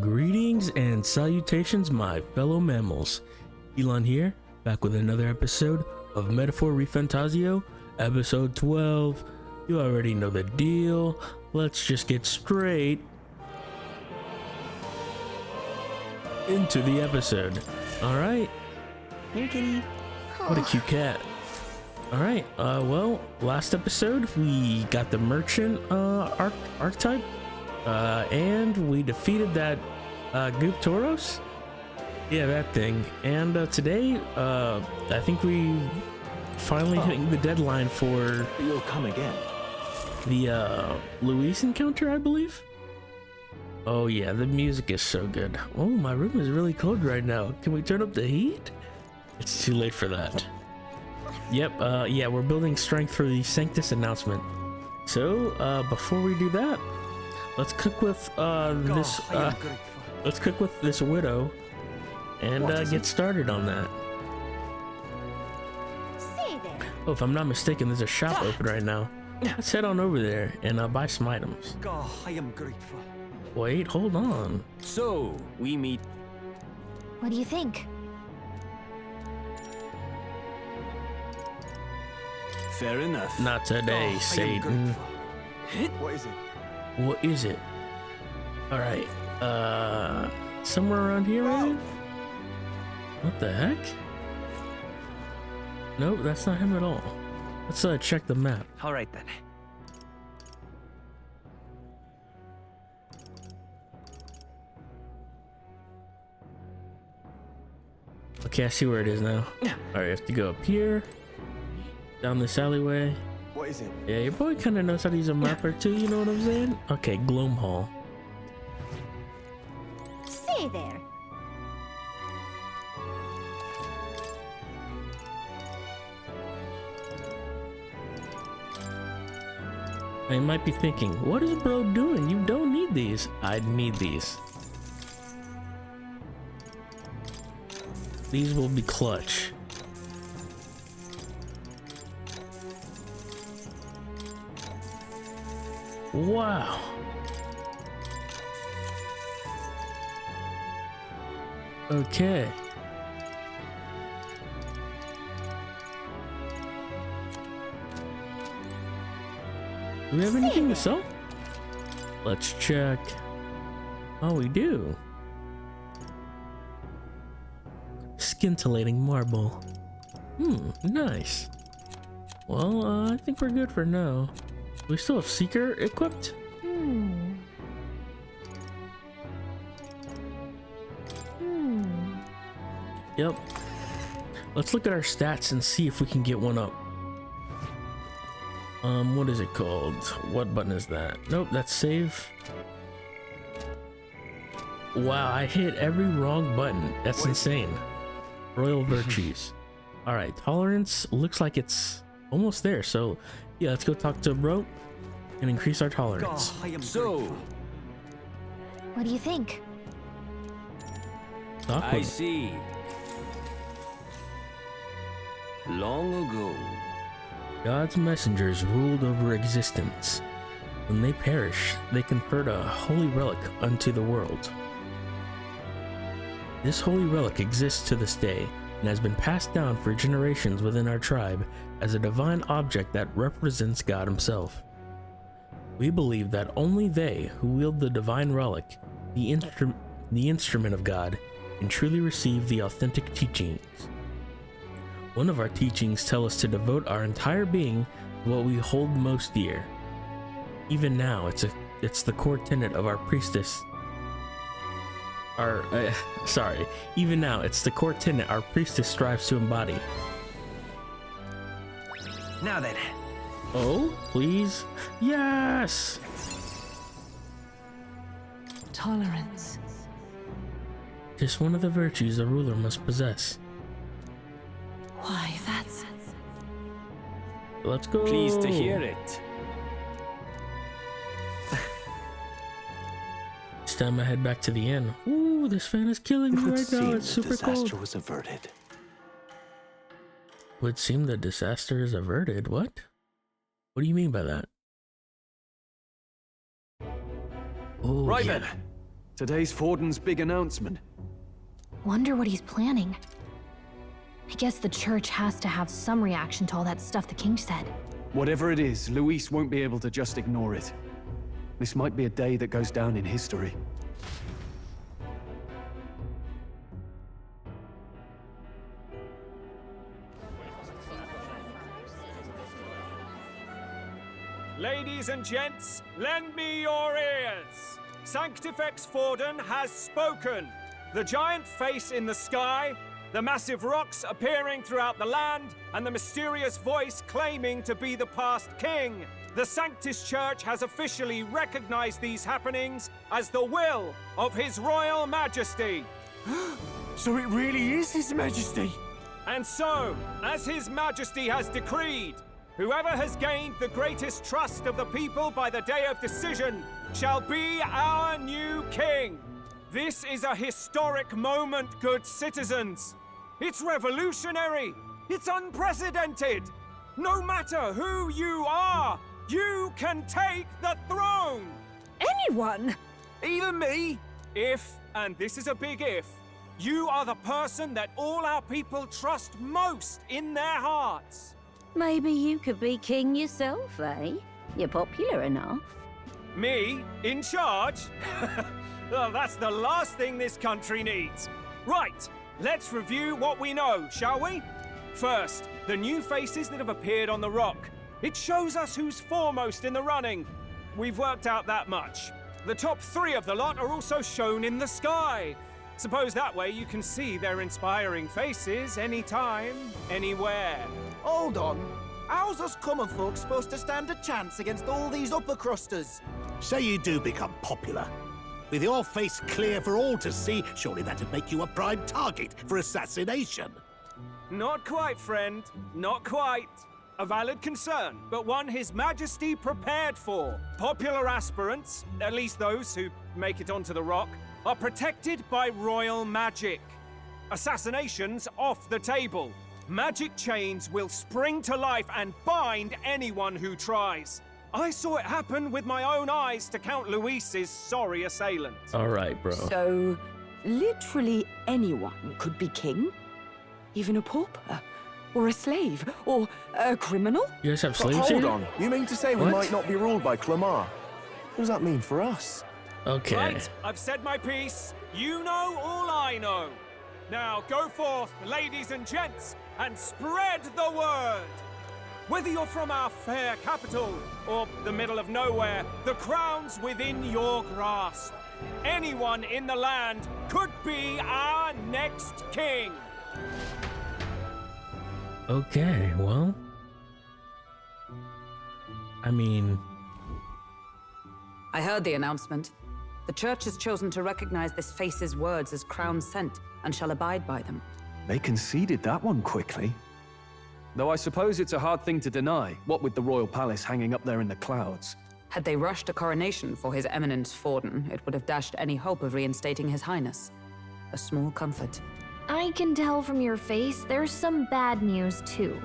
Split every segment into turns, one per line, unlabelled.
Greetings and salutations, my fellow mammals. Eieselin here, back with another episode of Metaphor ReFantazio, episode 12. You already know the deal. Let's just get straight into the episode. All-right.
Here, kitty.
What a cute cat. All right. Well, last episode we got the merchant archetype, and we defeated that Goop Tauros. Yeah, that thing. And today, I think we finally hitting the deadline for
You'll come again.
the Luis encounter, I believe. Oh yeah, the music is so good. Oh, my room is really cold right now. Can we turn up the heat? It's too late for that. Yep, yeah, we're building strength for the Sanctus announcement. So, before we do that, let's cook with let's cook with this widow and get started on that. Oh, if I'm not mistaken, there's a shop open right now. Let's head on over there and buy some items.
I am grateful.
Wait, hold on.
So, we meet.
What do you think?
Fair enough.
Not today, Satan.
What is it?
What is it? Alright, somewhere around here, maybe? What the heck? Nope, that's not him at all. Let's check the map.
All right then.
Okay, I see where it is now. Alright, you have to go up here, down this alleyway.
What is it?
Yeah, your boy kind of knows how to use a map or two, you know what I'm saying? Okay, Gloam Hall.
Say there.
Now you might be thinking, what is bro doing? You don't need these. I need these. These will be clutch. Wow. Okay. Do we have anything to sell? Let's check. Oh, we do. Scintillating marble. Nice. Well, I think we're good for now. We still have Seeker equipped? Yep. Let's look at our stats and see if we can get one up. What is it called? What button is that? Nope, that's save. Wow, I hit every wrong button. That's insane. Royal virtues. Alright, tolerance looks like it's almost there, so yeah, let's go talk to bro and increase our tolerance.
So,
What do you think?
Talk
I
with
see. Long ago,
God's messengers ruled over existence. When they perished, they conferred a holy relic unto the world. This holy relic exists to this day and has been passed down for generations within our tribe as a divine object that represents God himself. We believe that only they who wield the divine relic, the instrument of God, can truly receive the authentic teachings. One of our teachings tell us to devote our entire being to what we hold most dear. Even now, it's the core tenet of our priestess. Even now, it's the core tenet our priestess strives to embody.
now then.
Oh, please? Yes!
Tolerance.
Just one of the virtues a ruler must possess.
Why, that's...
Let's go.
Pleased to hear it.
It's time I head back to the inn. Ooh, this fan is killing me right now. It's super cold.
Was averted.
Would seem the disaster is averted. What? What do you mean by that? Oh,
Right
yeah.
then.
Today's Forden's big announcement.
Wonder what he's planning. I guess the church has to have some reaction to all that stuff the king said.
Whatever it is, Luis won't be able to just ignore it. This might be a day that goes down in history.
Ladies and gents, lend me your ears. Sanctifex Forden has spoken. The giant face in the sky, the massive rocks appearing throughout the land, and the mysterious voice claiming to be the past king. The Sanctus Church has officially recognized these happenings as the will of His Royal Majesty.
So it really is His Majesty?
And so, as His Majesty has decreed, whoever has gained the greatest trust of the people by the day of decision shall be our new king. This is a historic moment, good citizens. It's revolutionary. It's unprecedented. No matter who you are, you can take the throne.
Anyone?
Even me?
If, and this is a big if, you are the person that all our people trust most in their hearts.
Maybe you could be king yourself, eh? You're popular enough.
Me? In charge? Well, that's the last thing this country needs. Right, let's review what we know, shall we? First, the new faces that have appeared on the rock. It shows us who's foremost in the running. We've worked out that much. The top 3 of the lot are also shown in the sky. Suppose that way you can see their inspiring faces anytime, anywhere.
Hold on. How's us common folk supposed to stand a chance against all these upper crusters?
Say you do become popular. With your face clear for all to see, surely that'd make you a prime target for assassination.
Not quite, friend. Not quite. A valid concern, but one His Majesty prepared for. Popular aspirants, at least those who make it onto the rock, are protected by royal magic. Assassinations off the table. Magic chains will spring to life and bind anyone who tries. I saw it happen with my own eyes to Count Luis's sorry assailant.
All right, bro.
So, literally anyone could be king? Even a pauper? Or a slave? Or a criminal?
You guys have
But
slaves
hold
here?
on. You mean to say we
What?
might not be ruled by Clamar? What does that mean for us?
Okay.
Right, I've said my piece. You know all I know. Now go forth, ladies and gents, and spread the word. Whether you're from our fair capital or the middle of nowhere, the crown's within your grasp. Anyone in the land could be our next king.
Okay, well. I mean,
I heard the announcement. The church has chosen to recognize this face's words as crown sent and shall abide by them.
They conceded that one quickly. Though I suppose it's a hard thing to deny, what with the royal palace hanging up there in the clouds.
Had they rushed a coronation for His Eminence Forden, it would have dashed any hope of reinstating His Highness. A small comfort.
I can tell from your face there's some bad news too.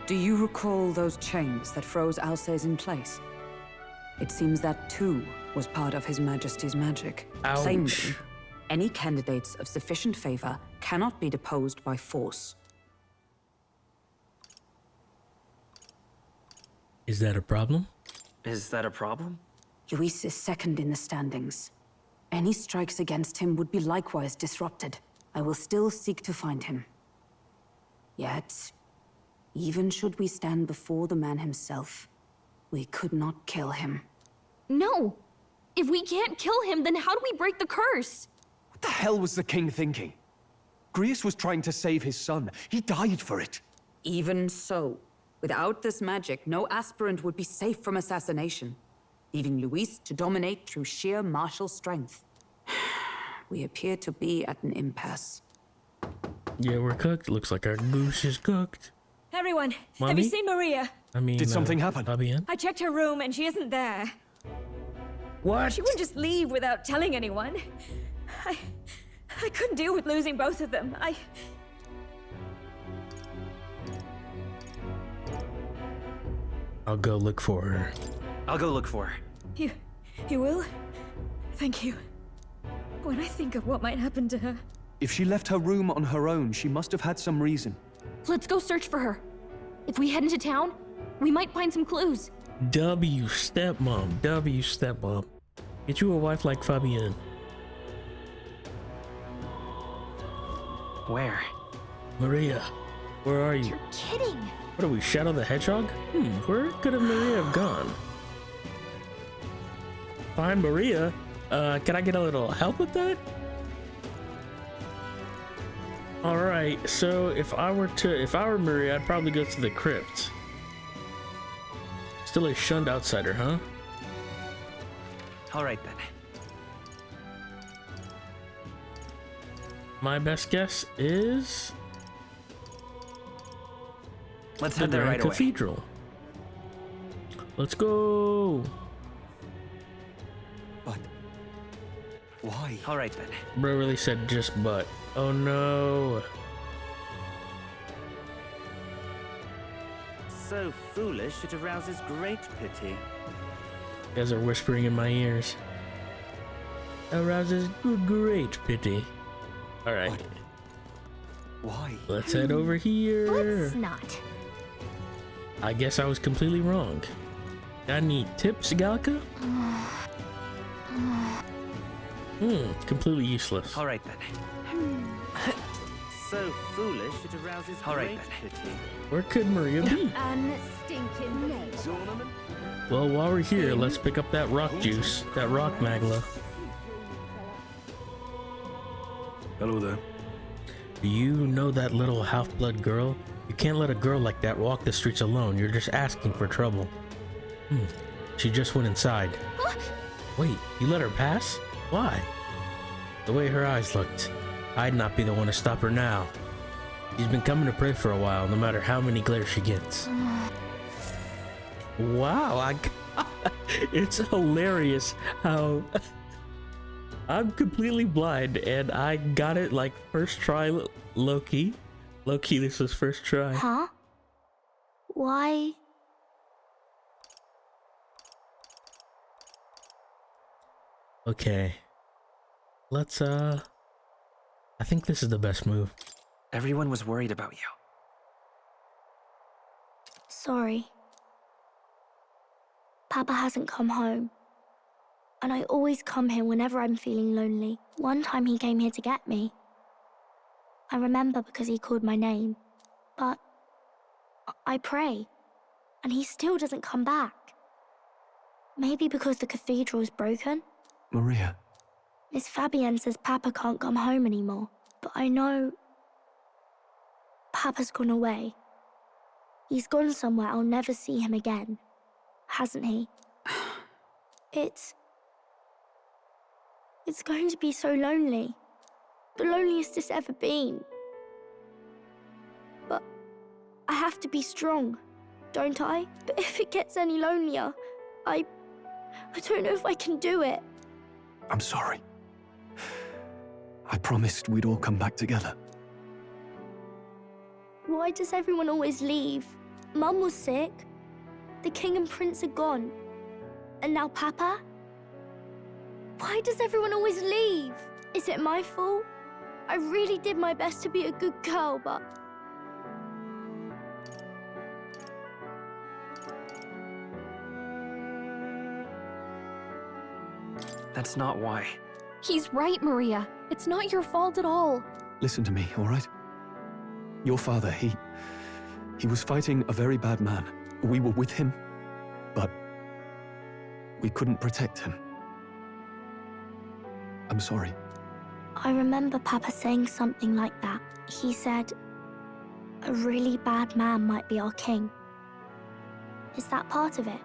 Do you recall those chains that froze Alsace in place? It seems that too was part of His Majesty's magic.
Ouch.
Plainly, any candidates of sufficient favor cannot be deposed by force.
is that a problem?
Is that a problem?
Luis is second in the standings. Any strikes against him would be likewise disrupted. I will still seek to find him. Yet, even should we stand before the man himself, we could not kill him.
No! If we can't kill him, then how do we break the curse?
What the hell was the king thinking? Grius was trying to save his son. He died for it.
Even so, without this magic, no aspirant would be safe from assassination, leaving Luis to dominate through sheer martial strength. We appear to be at an impasse.
Yeah, we're cooked. Looks like our goose is cooked.
Everyone, have
Mommy?
you seen Maria?
I mean,
Did something happen?
Fabienne?
I checked her room and she isn't there.
What?
She wouldn't just leave without telling anyone. I couldn't deal with losing both of them.
I'll go look for her.
I'll go look for her.
You will? Thank you. when I think of what might happen to her.
If she left her room on her own, she must have had some reason.
Let's go search for her. If we head into town, we might find some clues.
W stepmom, W stepmom. Get you a wife like Fabienne.
Where?
Maria, where are you?
You're kidding.
What are we, Shadow the Hedgehog? Where could have Maria have gone? Find Maria? Can I get a little help with that? Alright, so if I were Maria, I'd probably go to the crypt. Still a shunned outsider, huh?
All right then.
My best guess is
Let's
the
head there
Grand
right away.
Cathedral. Let's go.
But why?
All right then.
Bro really said just but. Oh no.
So foolish it arouses great pity.
You guys are whispering in my ears. Arouses great pity. Alright.
Why?
Let's head over here.
Let's not.
I guess I was completely wrong. Got any tips, Galka? Completely useless.
All right then.
So foolish it arouses
All right,
great
then.
pity.
Where could Maria be?
Unstinking no.
Well, while we're here, let's pick up that rock juice, that rock magla.
Hello there.
Do you know that little half-blood girl? You can't let a girl like that walk the streets alone. You're just asking for trouble. She just went inside. Wait, you let her pass? Why? The way her eyes looked. I'd not be the one to stop her now. She's been coming to pray for a while, no matter how many glares she gets. Wow, it's hilarious how I'm completely blind and I got it like first try, low-key. Low-key, this was first try.
Huh? Why?
Okay. Let's, I think this is the best move.
Everyone was worried about you.
Sorry. Papa hasn't come home. And I always come here whenever I'm feeling lonely. One time he came here to get me. I remember because he called my name. But I pray, and he still doesn't come back. Maybe because the cathedral is broken?
Maria.
Miss Fabienne says Papa can't come home anymore. But I know Papa's gone away. He's gone somewhere I'll never see him again. Hasn't he? It's going to be so lonely. The loneliest it's ever been. But I have to be strong, don't I? But if it gets any lonelier, I don't know if I can do it.
I'm sorry. I promised we'd all come back together.
Why does everyone always leave? Mum was sick. The king and prince are gone. And now Papa? Why does everyone always leave? Is it my fault? I really did my best to be a good girl, but...
That's not why.
He's right, Maria. It's not your fault at all.
Listen to me, all right? Your father, he was fighting a very bad man. We were with him, but we couldn't protect him. I'm sorry.
I remember Papa saying something like that. He said, a really bad man might be our king. Is that part of it?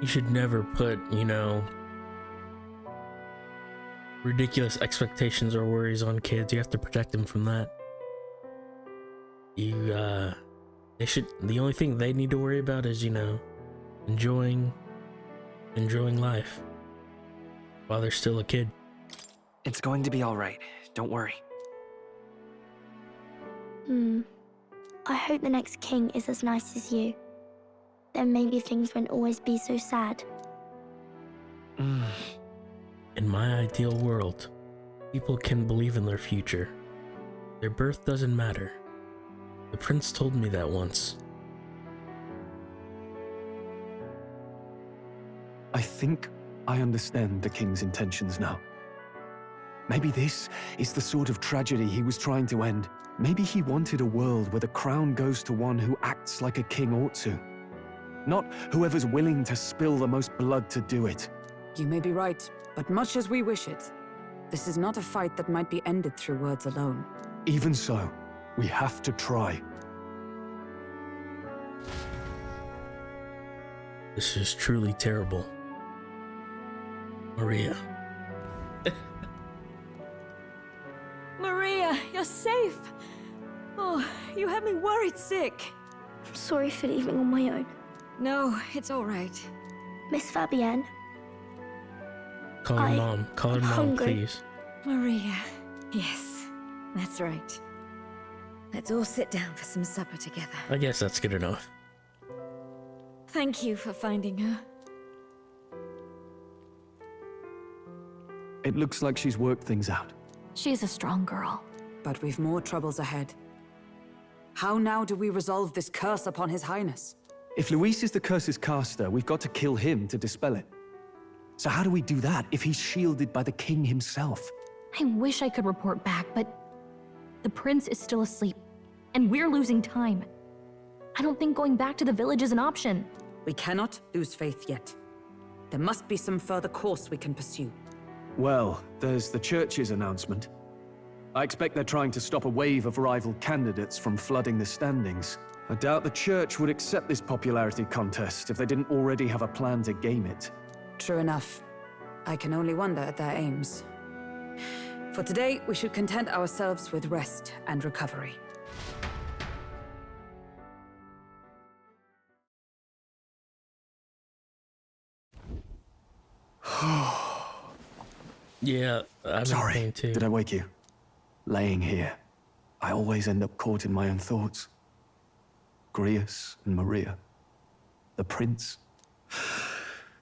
You should never put, you know, ridiculous expectations or worries on kids. You have to protect them from that. The only thing they need to worry about is, you know, enjoying life while they're still a kid.
It's going to be all right. Don't worry.
I hope the next king is as nice as you. then maybe things won't always be so sad.
In my ideal world, people can believe in their future. Their birth doesn't matter. The prince told me that once.
I think I understand the king's intentions now. Maybe this is the sort of tragedy he was trying to end. Maybe he wanted a world where the crown goes to one who acts like a king ought to. Not whoever's willing to spill the most blood to do it.
You may be right, but much as we wish it, this is not a fight that might be ended through words alone.
Even so, we have to try.
This is truly terrible. Maria.
Maria, you're safe! Oh, you had me worried sick.
I'm sorry for leaving on my own.
No, it's all right.
Miss Fabienne.
Call her mom. Call her mom,
hungry.
please.
Maria. Yes, that's right. Let's all sit down for some supper together.
I guess that's good enough.
Thank you for finding her.
It looks like she's worked things out.
She's a strong girl.
But we've more troubles ahead. How now do we resolve this curse upon His Highness?
If Luis is the curse's caster, we've got to kill him to dispel it. So how do we do that if he's shielded by the king himself?
I wish I could report back, but the prince is still asleep, and we're losing time. I don't think going back to the village is an option.
We cannot lose faith yet. There must be some further course we can pursue.
Well, there's the church's announcement. I expect they're trying to stop a wave of rival candidates from flooding the standings. I doubt the church would accept this popularity contest if they didn't already have a plan to game it.
True enough. I can only wonder at their aims. For today, we should content ourselves with rest and recovery.
Yeah, I've been
Sorry,
thinking too.
did I wake you? Laying here, I always end up caught in my own thoughts. Grius and Maria. The prince.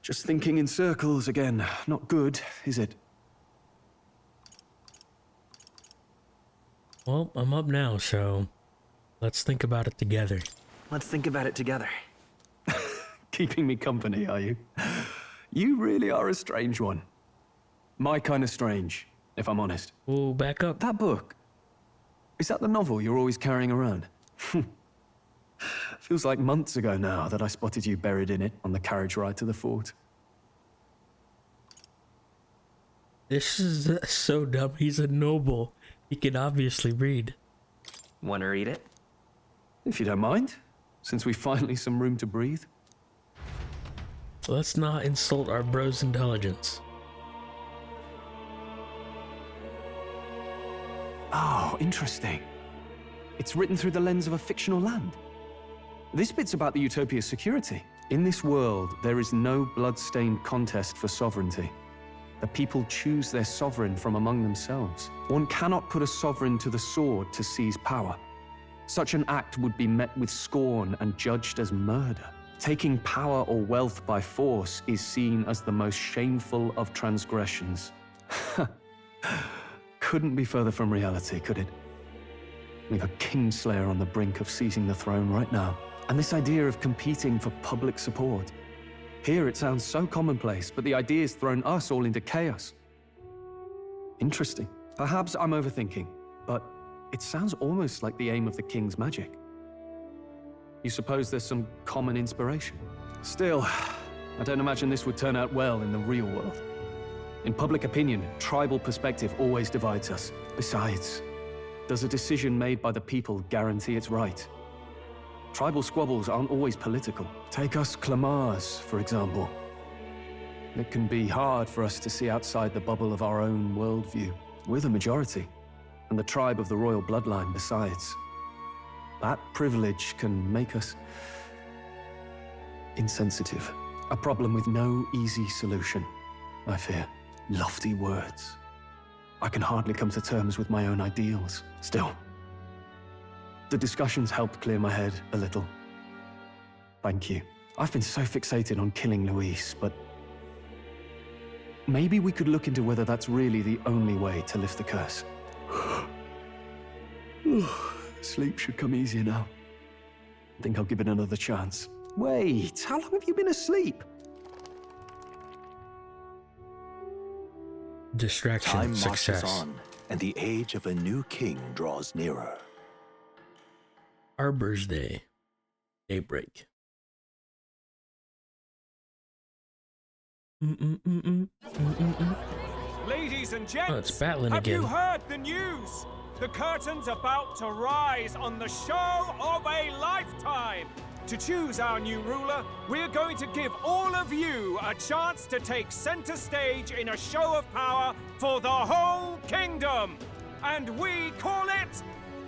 Just thinking in circles again. Not good, is it?
Well, I'm up now, so let's think about it together.
Let's think about it together.
Keeping me company, are you? You really are a strange one. My kind of strange, if I'm honest.
Oh, back up.
That book. Is that the novel you're always carrying around? Feels like months ago now that I spotted you buried in it on the carriage ride to the fort.
This is so dumb. He's a noble. He can obviously read.
Want to read it?
If you don't mind, since we finally some room to breathe.
Let's not insult our bro's intelligence.
Oh, interesting. It's written through the lens of a fictional land. This bit's about the Utopia's security. In this world, there is no blood-stained contest for sovereignty. The people choose their sovereign from among themselves. One cannot put a sovereign to the sword to seize power. Such an act would be met with scorn and judged as murder. Taking power or wealth by force is seen as the most shameful of transgressions. Couldn't be further from reality, could it? We've a kingslayer on the brink of seizing the throne right now. And this idea of competing for public support. Here it sounds so commonplace, but the idea's thrown us all into chaos. Interesting. Perhaps I'm overthinking, but it sounds almost like the aim of the king's magic. You suppose there's some common inspiration? Still, I don't imagine this would turn out well in the real world. In public opinion, tribal perspective always divides us. Besides, does a decision made by the people guarantee it's right? Tribal squabbles aren't always political. Take us Clamars, for example. It can be hard for us to see outside the bubble of our own worldview. We're the majority, and the tribe of the royal bloodline besides. That privilege can make us insensitive. A problem with no easy solution, I fear. Lofty words. I can hardly come to terms with my own ideals. Still, the discussions helped clear my head a little. Thank you. I've been so fixated on killing Luis, but maybe we could look into whether that's really the only way to lift the curse. Sleep should come easier now. I think I'll give it another chance. Wait, how long have you been asleep?
Distraction,
Time
success.
marches on, and the age of a new king draws nearer.
Arbor's Day. Daybreak.
Ladies and gents,
Oh, it's battling
have
again.
you heard the news? The curtain's about to rise on the show of a lifetime. To choose our new ruler, we're going to give all of you a chance to take center stage in a show of power for the whole kingdom. And we call it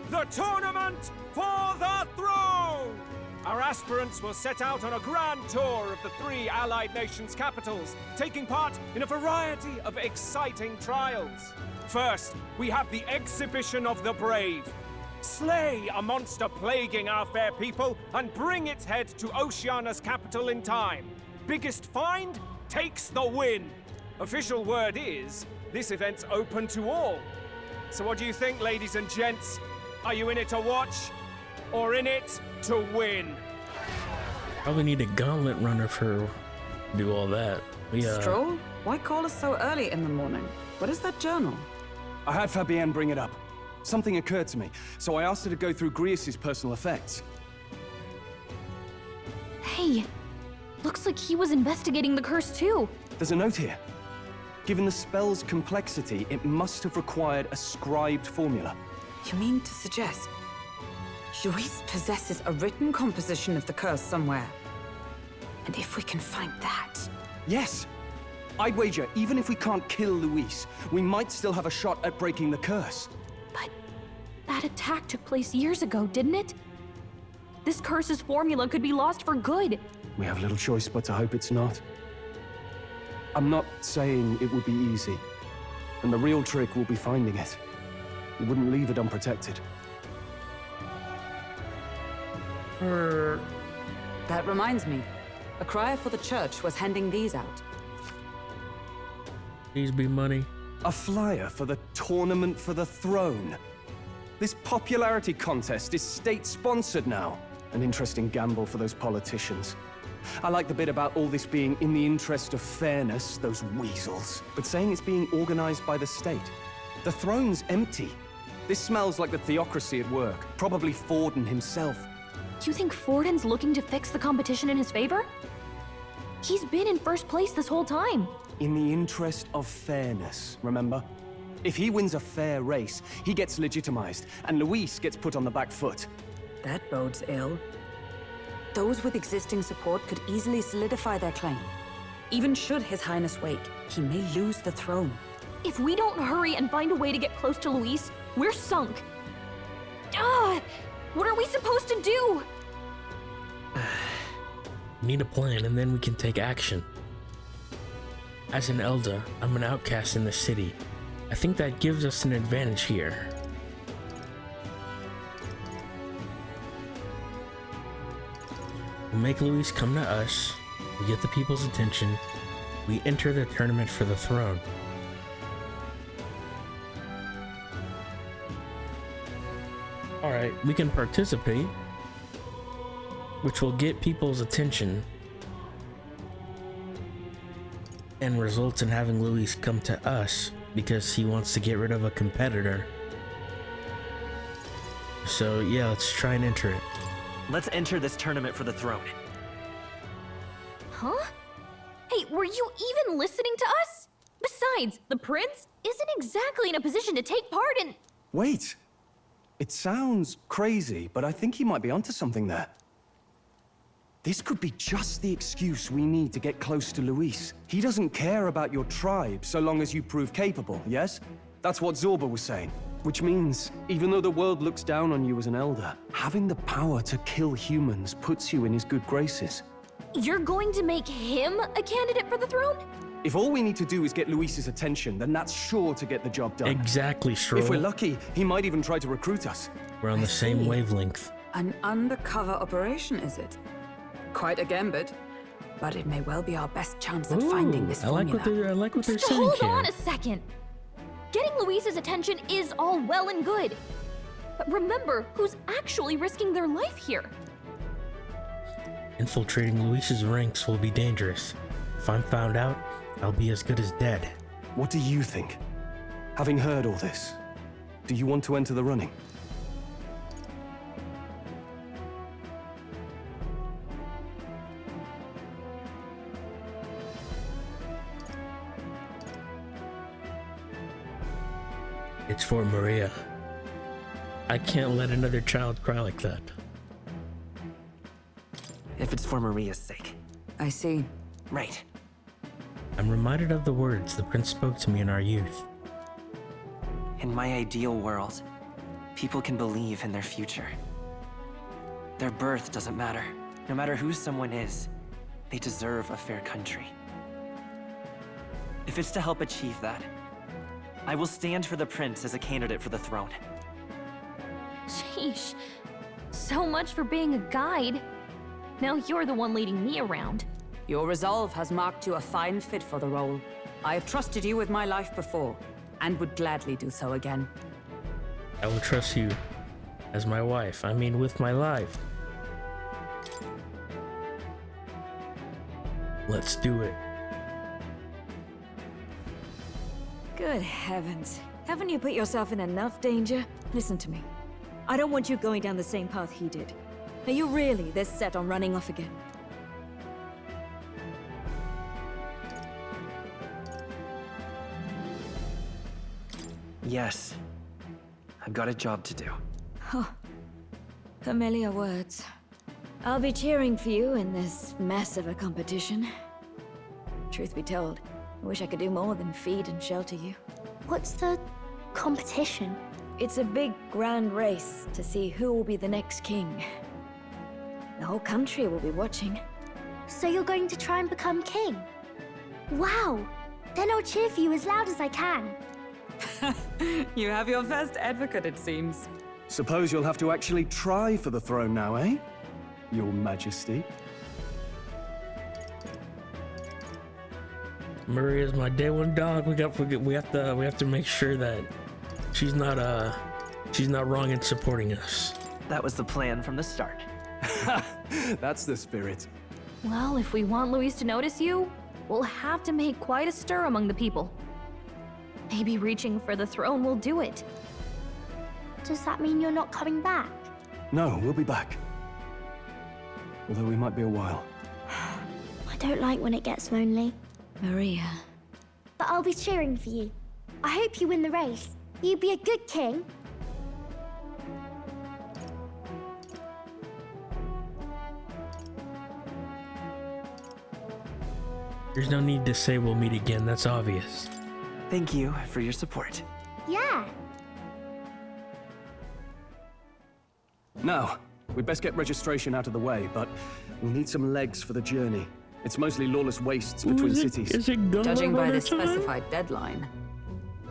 the Tournament for the Throne! Our aspirants will set out on a grand tour of the 3 allied nations' capitals, taking part in a variety of exciting trials. First, we have the Exhibition of the Brave. Slay a monster plaguing our fair people and bring its head to Oceania's capital in time. Biggest find takes the win. Official word is, this event's open to all. So what do you think, ladies and gents? Are you in it to watch, or in it to win?
Probably need a gauntlet runner for do all that.
Stroll? Why call us so early in the morning? What is that journal?
I had Fabienne bring it up. Something occurred to me, so I asked her to go through Grius' personal effects.
Hey, looks like he was investigating the curse too.
There's a note here. Given the spell's complexity, it must have required a scribed formula.
You mean to suggest Luis possesses a written composition of the curse somewhere? And if we can find that...
Yes! I'd wager, even if we can't kill Luis, we might still have a shot at breaking the curse.
But that attack took place years ago, didn't it? This curse's formula could be lost for good.
We have little choice but to hope it's not. I'm not saying it would be easy. And the real trick will be finding it. We wouldn't leave it unprotected.
That reminds me. A crier for the church was handing these out.
These be money.
A flyer for the Tournament for the Throne. This popularity contest is state-sponsored now. An interesting gamble for those politicians. I like the bit about all this being in the interest of fairness, those weasels. But saying it's being organized by the state. The throne's empty. This smells like the theocracy at work. Probably Forden himself.
You think Forden's looking to fix the competition in his favor? He's been in first place this whole time.
In the interest of fairness, remember? If he wins a fair race, he gets legitimized, and Luis gets put on the back foot.
That bodes ill. Those with existing support could easily solidify their claim. Even should His Highness wake, he may lose the throne.
If we don't hurry and find a way to get close to Luis, we're sunk. What are we supposed to do?
Need a plan, and then we can take action. As an elder, I'm an outcast in the city. I think that gives us an advantage here. We make Luis come to us, we get the people's attention, we enter the tournament for the throne. Alright, we can participate, which will get people's attention and results in having Luis come to us because he wants to get rid of a competitor. So yeah, let's try and enter it.
Let's enter this tournament for the throne.
Huh? Hey, were you even listening to us? Besides, the prince isn't exactly in a position to take part in...
Wait! It sounds crazy, but I think he might be onto something there. This could be just the excuse we need to get close to Luis. He doesn't care about your tribe so long as you prove capable, yes? That's what Zorba was saying. Which means, even though the world looks down on you as an elder, having the power to kill humans puts you in his good graces.
You're going to make him a candidate for the throne?
If all we need to do is get Luis's attention, then that's sure to get the job done.
Exactly, Stroll.
If we're lucky, he might even try to recruit us.
We're on the same wavelength.
An undercover operation, is it? Quite a gambit, but it may well be our best chance at finding this
I like
formula.
what they're
Just
saying
hold
here.
on a second. Getting Luis's attention is all well and good. But remember who's actually risking their life here.
Infiltrating Luis's ranks will be dangerous. If I'm found out, I'll be as good as dead.
What do you think? Having heard all this, do you want to enter the running?
It's for Maria. I can't let another child cry like that.
If it's for Maria's sake.
I see.
Right.
I'm reminded of the words the prince spoke to me in our youth.
In my ideal world, people can believe in their future. Their birth doesn't matter. No matter who someone is, they deserve a fair country. If it's to help achieve that, I will stand for the prince as a candidate for the throne.
Sheesh. So much for being a guide. Now you're the one leading me around.
Your resolve has marked you a fine fit for the role. I have trusted you with my life before, and would gladly do so again.
I will trust you as my wife. I mean, with my life. Let's do it.
Good heavens. Haven't you put yourself in enough danger? Listen to me. I don't want you going down the same path he did. Are you really this set on running off again?
Yes. I've got a job to do.
Oh, familiar words. I'll be cheering for you in this mess of a competition. Truth be told, I wish I could do more than feed and shelter you.
What's the competition?
It's a big, grand race to see who will be the next king. The whole country will be watching.
So you're going to try and become king? Wow! Then I'll cheer for you as loud as I can.
You have your first advocate, it seems.
Suppose you'll have to actually try for the throne now, eh? Your Majesty.
Maria's my day one dog. We have to make sure that she's not wrong in supporting us.
That was the plan from the start.
That's the spirit.
Well, if we want Luis to notice you, we'll have to make quite a stir among the people. Maybe reaching for the throne will do it.
Does that mean you're not coming back?
No, we'll be back. Although we might be a while.
I don't like when it gets lonely.
Maria.
But I'll be cheering for you. I hope you win the race. You'd be a good king.
There's no need to say we'll meet again, that's obvious.
Thank you for your support.
Yeah.
Now, we'd best get registration out of the way, but we'll need some legs for the journey. It's mostly lawless wastes between cities.
Is it Gauntlet
Judging by
Runner
the
time?
specified deadline,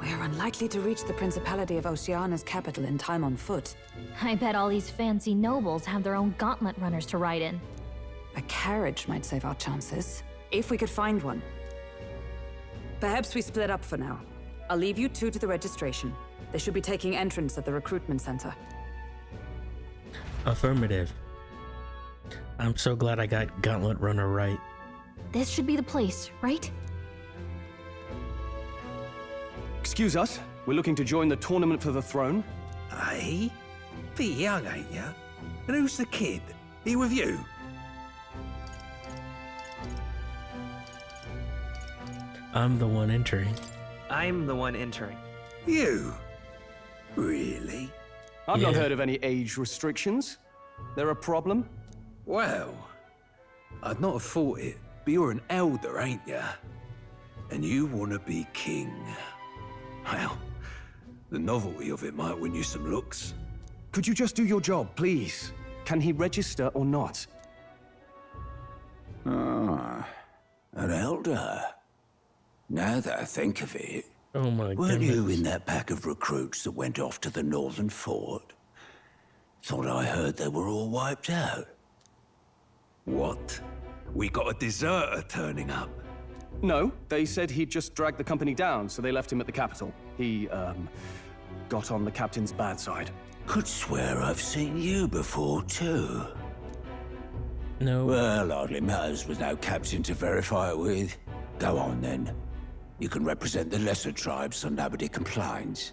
we are unlikely to reach the Principality of Oceana's capital in time on foot.
I bet all these fancy nobles have their own gauntlet runners to ride in.
A carriage might save our chances, if we could find one. Perhaps we split up for now. I'll leave you two to the registration. They should be taking entrance at the recruitment center.
Affirmative. I'm so glad I got Gauntlet Runner right.
This should be the place, right?
Excuse us, we're looking to join the tournament for the throne.
Aye? Bit young, ain't ya? And who's the kid? He with you?
I'm the one entering.
I'm the one entering.
You? Really?
I've not
Yeah.
heard of any age restrictions. There a problem?
Well, I'd not have thought it, but you're an elder, ain't ya? And you want to be king. Well, the novelty of it might win you some looks.
Could you just do your job, please? Can he register or not?
Ah, an elder. Now that I think of it,
Oh my
weren't you
goodness.
in that pack of recruits that went off to the northern fort? Thought I heard they were all wiped out. What? We got a deserter turning up?
No, they said he'd just dragged the company down, so they left him at the capital. He, got on the captain's bad side.
Could swear I've seen you before, too.
No.
Well, hardly matters with no captain to verify it with. Go on, then. You can represent the lesser tribes so nobody complains.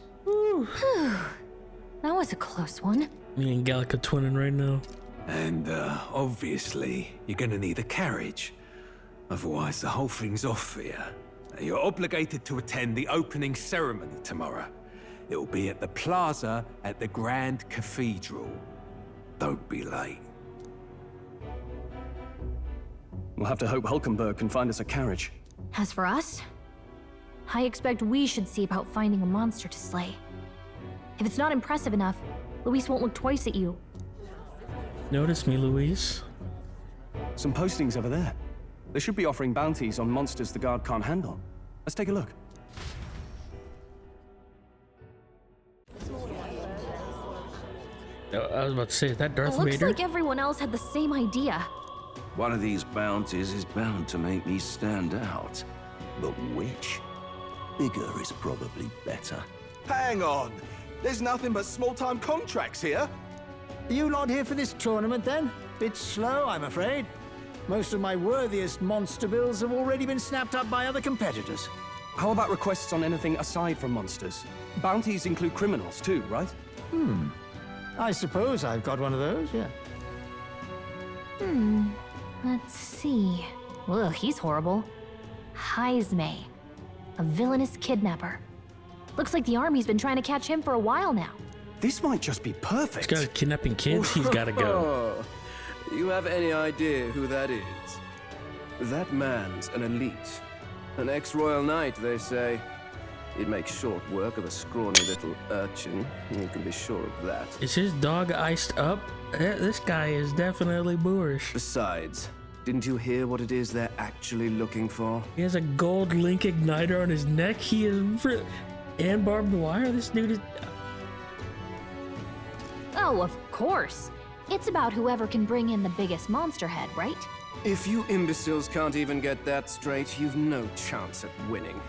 That was a close one.
Me and Gallica twinning right now.
And, obviously, you're gonna need a carriage. Otherwise, the whole thing's off for you. You're obligated to attend the opening ceremony tomorrow. It'll be at the plaza at the Grand Cathedral. Don't be late.
We'll have to hope Hulkenberg can find us a carriage.
As for us, I expect we should see about finding a monster to slay. If it's not impressive enough, Luis won't look twice at you.
Notice me, Luis.
Some postings over there. They should be offering bounties on monsters the guard can't handle. Let's take a look.
I was about to say, is that Darth
It looks
Vader?
like everyone else had the same idea.
One of these bounties is bound to make me stand out. But which? Bigger is probably better.
Hang on! There's nothing but small-time contracts here.
Are you not here for this tournament, then? Bit slow, I'm afraid. Most of my worthiest monster bills have already been snapped up by other competitors.
How about requests on anything aside from monsters? Bounties include criminals too, right?
I suppose I've got one of those, yeah.
Let's see. Ugh, he's horrible. Heisme, a villainous kidnapper. Looks like the army's been trying to catch him for a while now.
This might just be perfect.
This guy's kidnapping kids, he's gotta go.
You have any idea who that is? That man's an elite. An ex-royal knight, they say. He'd make short work of a scrawny little urchin. You can be sure of that.
Is his dog iced up? This guy is definitely boorish.
Besides, didn't you hear what it is they're actually looking for?
He has a gold link igniter on his neck. He is... And barbed wire? This dude is...
Oh, of course. It's about whoever can bring in the biggest monster head, right?
If you imbeciles can't even get that straight, you've no chance at winning.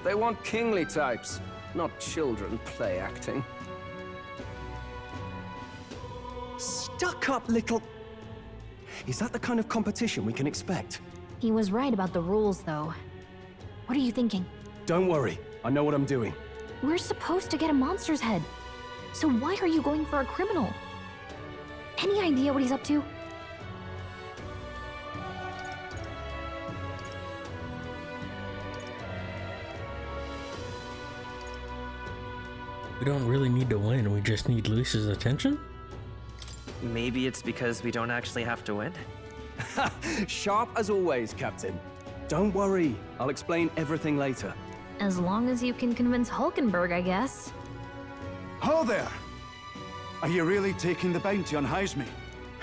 They want kingly types, not children play acting.
Stuck-up little... Is that the kind of competition we can expect?
He was right about the rules, though. What are you thinking?
Don't worry, I know what I'm doing.
We're supposed to get a monster's head. So why are you going for a criminal? Any idea what he's up to?
We don't really need to win, we just need Luis's attention?
Maybe it's because we don't actually have to win?
Sharp as always, Captain. Don't worry, I'll explain everything later.
As long as you can convince Hulkenberg, I guess.
Ho there! Are you really taking the bounty on Heisme?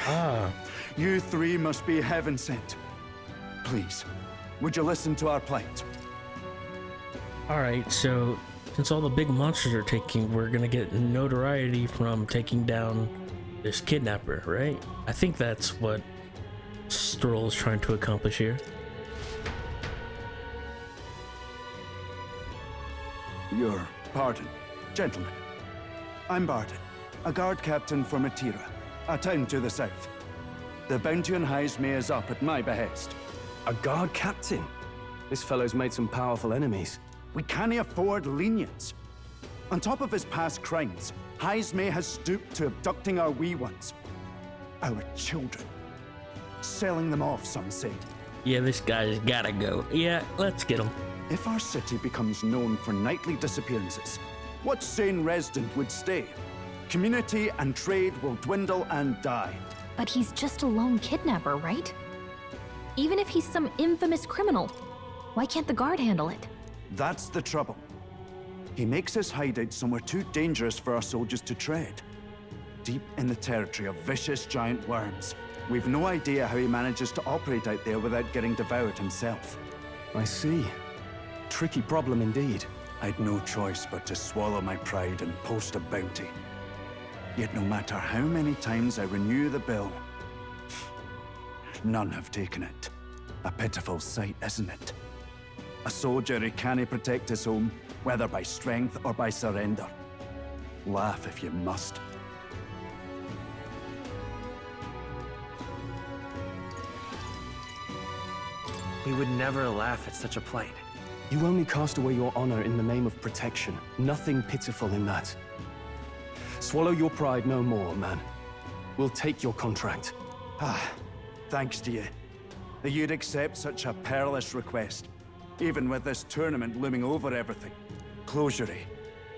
Ah.
You three must be heaven sent. Please, would you listen to our plight?
Alright, so since all the big monsters are taking, we're gonna get notoriety from taking down this kidnapper, right? I think that's what Stroll is trying to accomplish here.
Your pardon, gentlemen. I'm Barton, a guard captain for Matira, a town to the south. The bounty on Heisme is up at my behest.
A guard captain? This fellow's made some powerful enemies.
We can't afford lenience. On top of his past crimes, Heisme has stooped to abducting our wee ones. Our children. Selling them off, some say.
Yeah, this guy's gotta go. Yeah, let's get him.
If our city becomes known for nightly disappearances, what sane resident would stay? Community and trade will dwindle and die.
But he's just a lone kidnapper, right? Even if he's some infamous criminal, why can't the guard handle it?
That's the trouble. He makes his hideout somewhere too dangerous for our soldiers to tread. Deep in the territory of vicious giant worms. We've no idea how he manages to operate out there without getting devoured himself.
I see. Tricky problem indeed.
I'd no choice but to swallow my pride and post a bounty. Yet no matter how many times I renew the bill, none have taken it. A pitiful sight, isn't it? A soldier who can't protect his home, whether by strength or by surrender. Laugh if you must.
We would never laugh at such a plight.
You only cast away your honor in the name of protection. Nothing pitiful in that. Swallow your pride no more, man. We'll take your contract.
Ah, thanks to you. That you'd accept such a perilous request, even with this tournament looming over everything. Closure.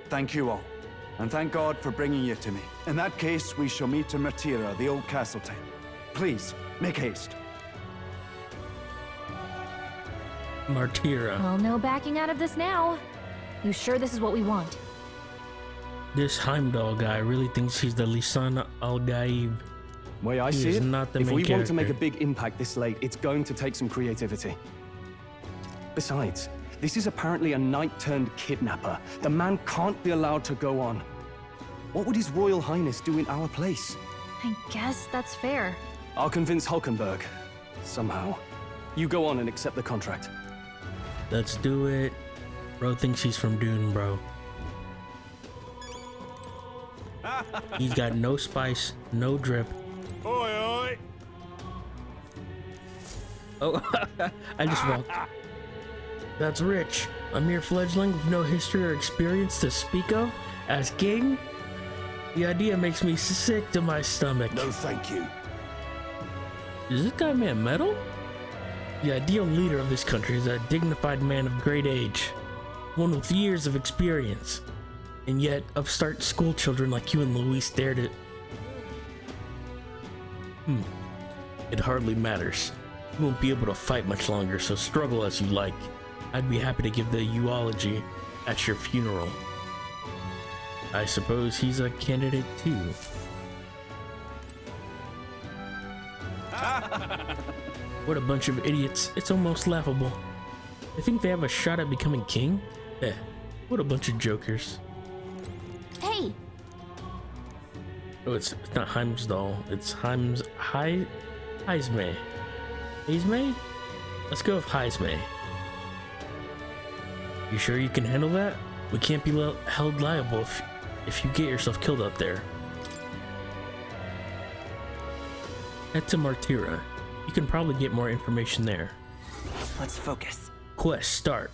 Thank you all, and thank God for bringing you to me. In that case, we shall meet in Martira, the old castle town. Please, make haste.
Martira.
Well, no backing out of this now. You sure this is what we want?
This Heimdall guy really thinks he's the Lisan al-Gaib.
Way I see it,
not the
if
main
we
character.
want to make a big impact this late, it's going to take some creativity. Besides, this is apparently a knight-turned-kidnapper. The man can't be allowed to go on. What would His Royal Highness do in our place?
I guess that's fair.
I'll convince Hulkenberg. Somehow. You go on and accept the contract.
Let's do it. Bro thinks he's from Dune, bro. He's got no spice, no drip.
Oi, oi!
Oh, I just walked. That's rich. A mere fledgling with no history or experience to speak of as king? The idea makes me sick to my stomach.
No, thank you.
Is this guy man metal? The ideal leader of this country is a dignified man of great age, one with years of experience, and yet upstart school children like you and Luis dared it. It hardly matters. You won't be able to fight much longer, so struggle as you like. I'd be happy to give the eulogy at your funeral. I suppose he's a candidate too. What a bunch of idiots. It's almost laughable. They think they have a shot at becoming king? What a bunch of jokers.
Hey!
Oh, it's not Heimdall. It's Heisme. Heisme? Let's go with Heisme. You sure you can handle that? We can't be held liable if you get yourself killed up there. Head to Martira. You can probably get more information there.
Let's focus.
Quest start.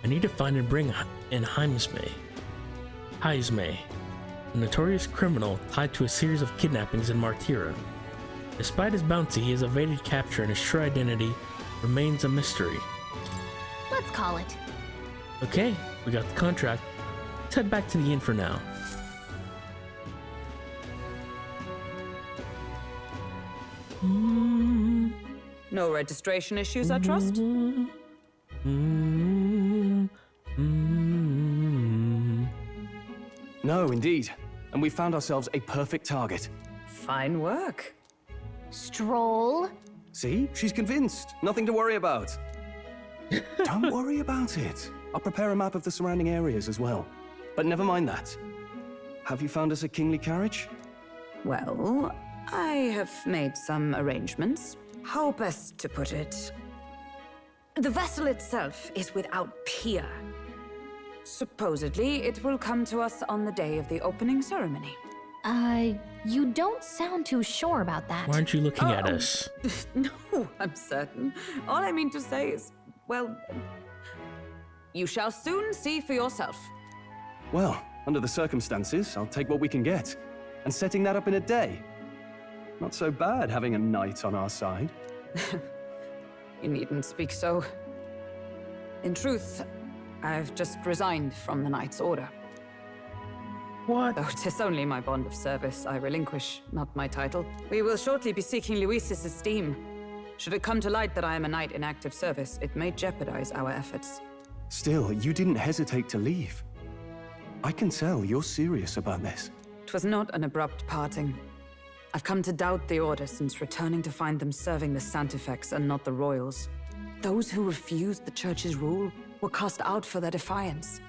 I need to find and bring in Heisme, a notorious criminal tied to a series of kidnappings in Martira. Despite his bounty, he has evaded capture and his true identity remains a mystery.
Let's call it.
Okay, we got the contract. Let's head back to the inn for now.
No registration issues, I trust?
No, indeed. And we found ourselves a perfect target.
Fine work.
Stroll.
See? She's convinced. Nothing to worry about. Don't worry about it. I'll prepare a map of the surrounding areas as well. But never mind that. Have you found us a kingly carriage?
Well, I have made some arrangements. How best to put it? The vessel itself is without peer. Supposedly, it will come to us on the day of the opening ceremony.
You don't sound too sure about that.
Why aren't you looking at us?
No, I'm certain. All I mean to say is, well, you shall soon see for yourself.
Well, under the circumstances, I'll take what we can get. And setting that up in a day. Not so bad having a knight on our side.
You needn't speak so. In truth, I've just resigned from the Knight's Order.
What?
Though 'tis only my bond of service I relinquish, not my title. We will shortly be seeking Luis's esteem. Should it come to light that I am a knight in active service, it may jeopardize our efforts.
Still, you didn't hesitate to leave. I can tell you're serious about this.
'Twas not an abrupt parting. I've come to doubt the Order since returning to find them serving the Santifex and not the Royals. Those who refused the Church's rule were cast out for their defiance.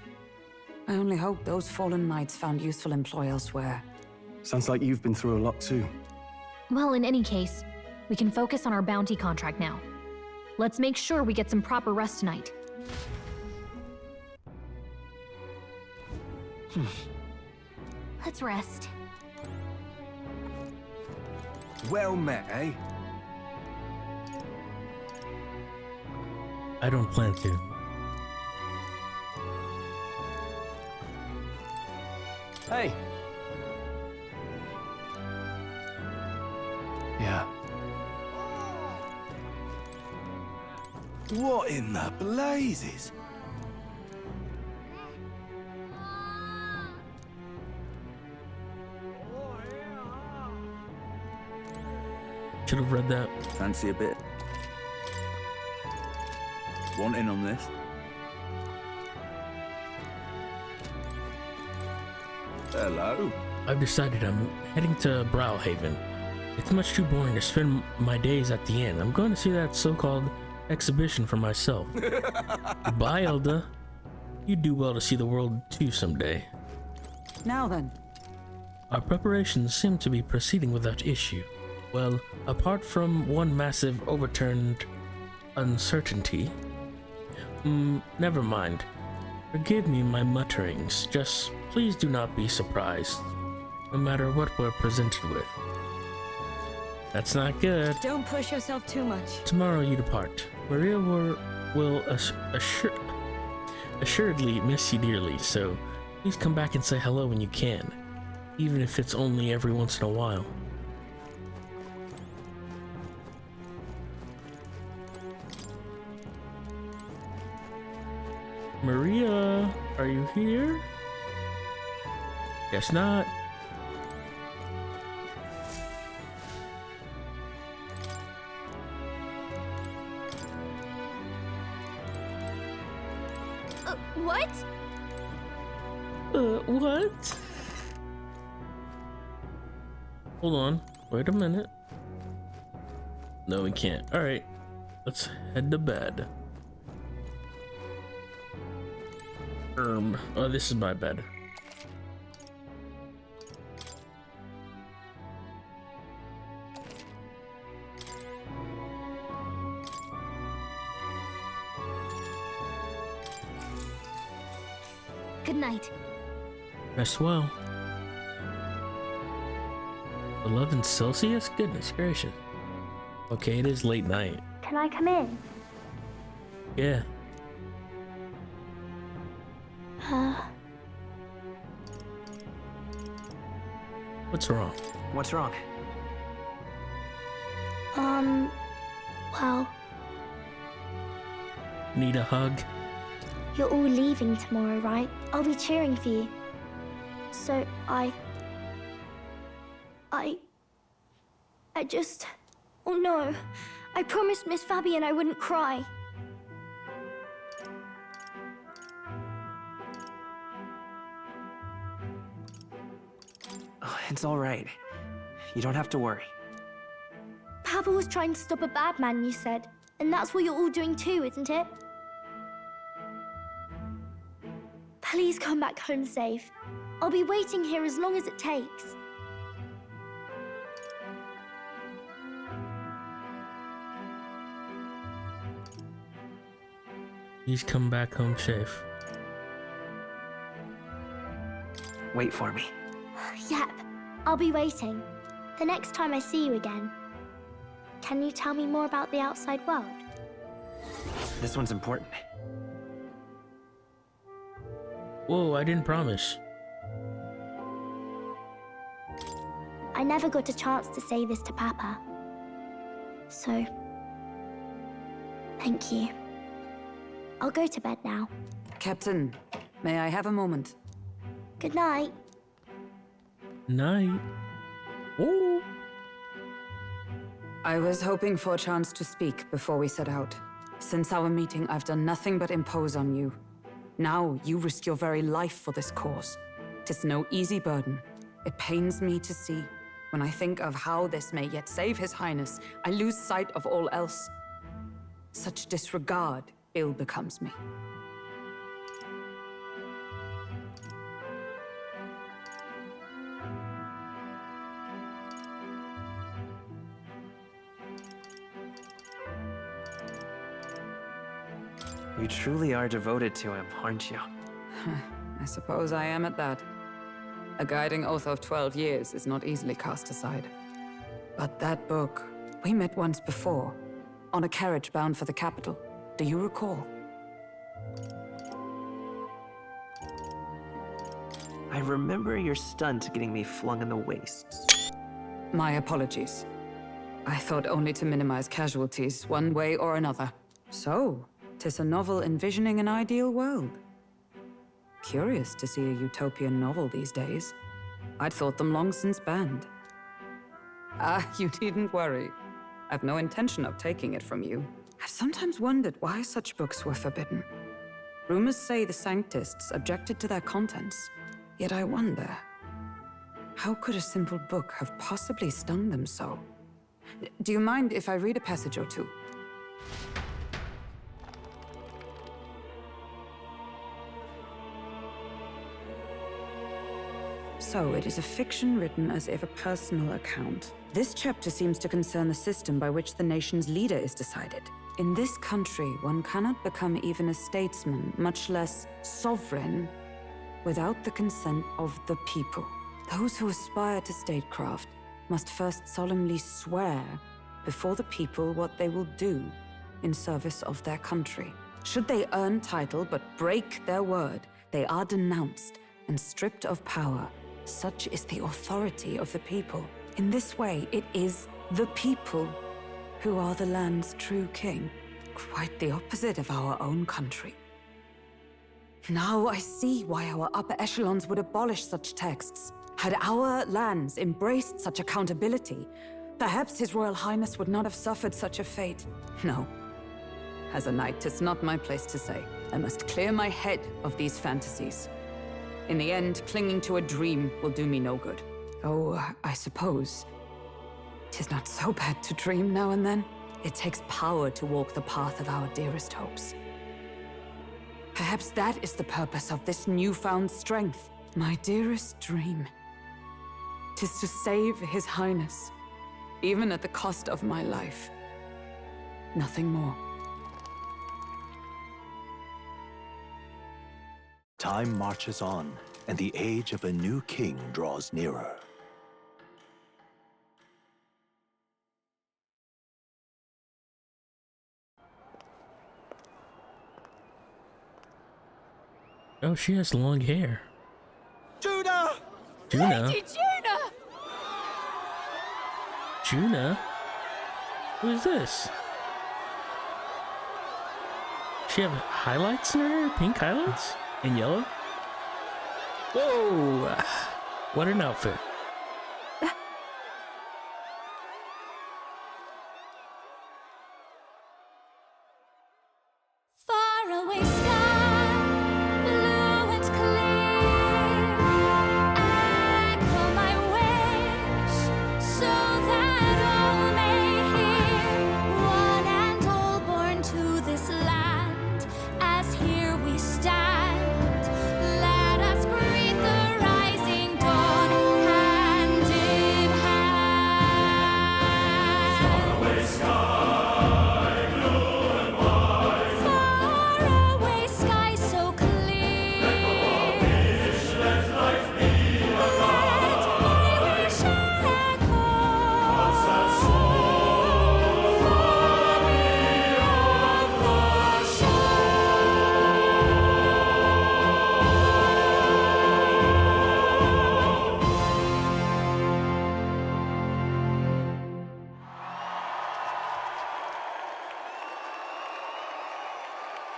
I only hope those fallen knights found useful employ elsewhere.
Sounds like you've been through a lot too.
Well, in any case, We can focus on our bounty contract now. Let's make sure we get some proper rest tonight. Let's rest.
Well met, eh?
I don't plan to.
Hey! Yeah.
What in the blazes?
Should have read that.
Fancy a bit? Want in on this?
Hello.
I've decided I'm heading to Browhaven. It's much too boring to spend my days at the inn. I'm going to see that so-called exhibition for myself. Goodbye, Elda. You do well to see the world too someday.
Now then.
Our preparations seem to be proceeding without issue. Well, apart from one massive overturned uncertainty. Never mind. Forgive me my mutterings, just please do not be surprised, no matter what we're presented with. That's not good.
Don't push yourself too much.
Tomorrow you depart. Maria will assuredly miss you dearly, so please come back and say hello when you can, even if it's only every once in a while. Maria, are you here? Guess not.
What?
What? Hold on. Wait a minute. No, we can't. Alright. Let's head to bed. Oh, this is my bed.
Good night.
Rest well. 11 Celsius? Goodness gracious. Okay, it is late night.
Can I come in?
Yeah. What's wrong?
What's wrong?
Well,
Need a hug?
you're all leaving tomorrow, right? I'll be cheering for you. So I just... Oh no. I promised Miss Fabian I wouldn't cry.
Oh, it's all right. You don't have to worry.
Papa was trying to stop a bad man, you said. And that's what you're all doing too, isn't it? Please come back home safe. I'll be waiting here as long as it takes.
Please come back home safe.
Wait for me.
Yep, I'll be waiting. The next time I see you again. Can you tell me more about the outside world?
This one's important.
Whoa, I didn't promise.
I never got a chance to say this to Papa. So, thank you. I'll go to bed now.
Captain, may I have a moment?
Good night.
Night. Oh.
I was hoping for a chance to speak before we set out. Since our meeting, I've done nothing but impose on you. Now, you risk your very life for this cause. 'Tis no easy burden. It pains me to see. When I think of how this may yet save His Highness, I lose sight of all else. Such disregard ill becomes me.
You truly are devoted to him, aren't you?
I suppose I am at that. A guiding oath of 12 years is not easily cast aside. But that book, we met once before, on a carriage bound for the capital. Do you recall?
I remember your stunt getting me flung in the wastes.
My apologies. I thought only to minimize casualties, one way or another. So, 'tis a novel envisioning an ideal world. Curious to see a utopian novel these days. I'd thought them long since banned. You needn't worry. I've no intention of taking it from you. I've sometimes wondered why such books were forbidden. Rumors say the Sanctists objected to their contents. Yet I wonder, how could a simple book have possibly stung them so? Do you mind if I read a passage or two? So, it is a fiction written as if a personal account. This chapter seems to concern the system by which the nation's leader is decided. In this country, one cannot become even a statesman, much less sovereign, without the consent of the people. Those who aspire to statecraft must first solemnly swear before the people what they will do in service of their country. Should they earn title but break their word, they are denounced and stripped of power. Such is the authority of the people. In this way, it is the people who are the land's true king. Quite the opposite of our own country. Now I see why our upper echelons would abolish such texts. Had our lands embraced such accountability, perhaps His Royal Highness would not have suffered such a fate. No. As a knight, 'tis not my place to say. I must clear my head of these fantasies. In the end, clinging to a dream will do me no good. Though, I suppose, 'tis not so bad to dream now and then. It takes power to walk the path of our dearest hopes. Perhaps that is the purpose of this newfound strength. My dearest dream. 'Tis to save His Highness, even at the cost of my life. Nothing more.
Time marches on, and the age of a new king draws nearer.
Oh, she has long hair.
Juna!
Juna?
Lady Juna!
Juna? Who is this? She have highlights in her hair? Pink highlights? And yellow? Whoa! What an outfit.
Far away sky, blue and clear. Echo my wish, so that all may hear. One and all born to this land, as here we stand. Let us greet the rising dawn, hand in hand. Far away sky, blue and white. Far away sky so clear. Let life be a guide. Let my wish echo. Once that soul far beyond the shore.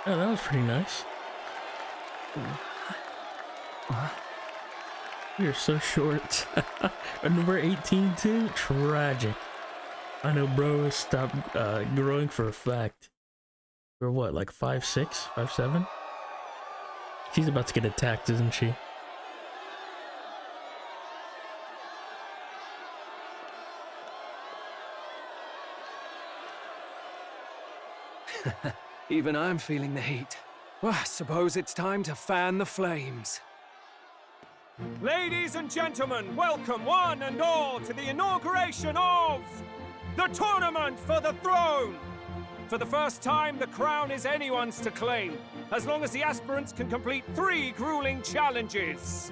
Oh, that was pretty nice. You're so short. Number 18 too? Tragic. I know bro stopped growing for a fact. Or what, like 5'6", 5'7"? She's about to get attacked, isn't she?
Even I'm feeling the heat. Well, I suppose it's time to fan the flames. Ladies and gentlemen, welcome one and all to the inauguration of the Tournament for the Throne! For the first time, the crown is anyone's to claim, as long as the aspirants can complete 3 grueling challenges.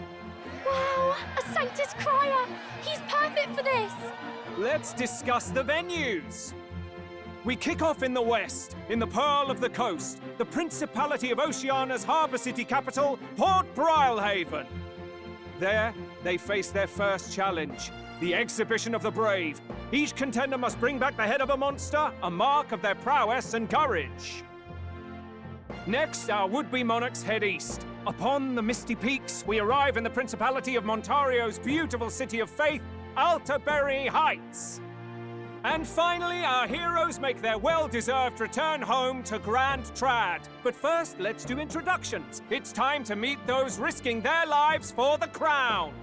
Wow, a Sanctus Crier! He's perfect for this!
Let's discuss the venues. We kick off in the west, in the Pearl of the Coast, the Principality of Oceania's harbour city capital, Port Brilehaven. There, they face their first challenge, the Exhibition of the Brave. Each contender must bring back the head of a monster, a mark of their prowess and courage. Next, our would-be monarchs head east. Upon the misty peaks, we arrive in the Principality of Montario's beautiful city of faith, Altaberry Heights. And finally, our heroes make their well-deserved return home to Grand Trad. But first, let's do introductions. It's time to meet those risking their lives for the crown.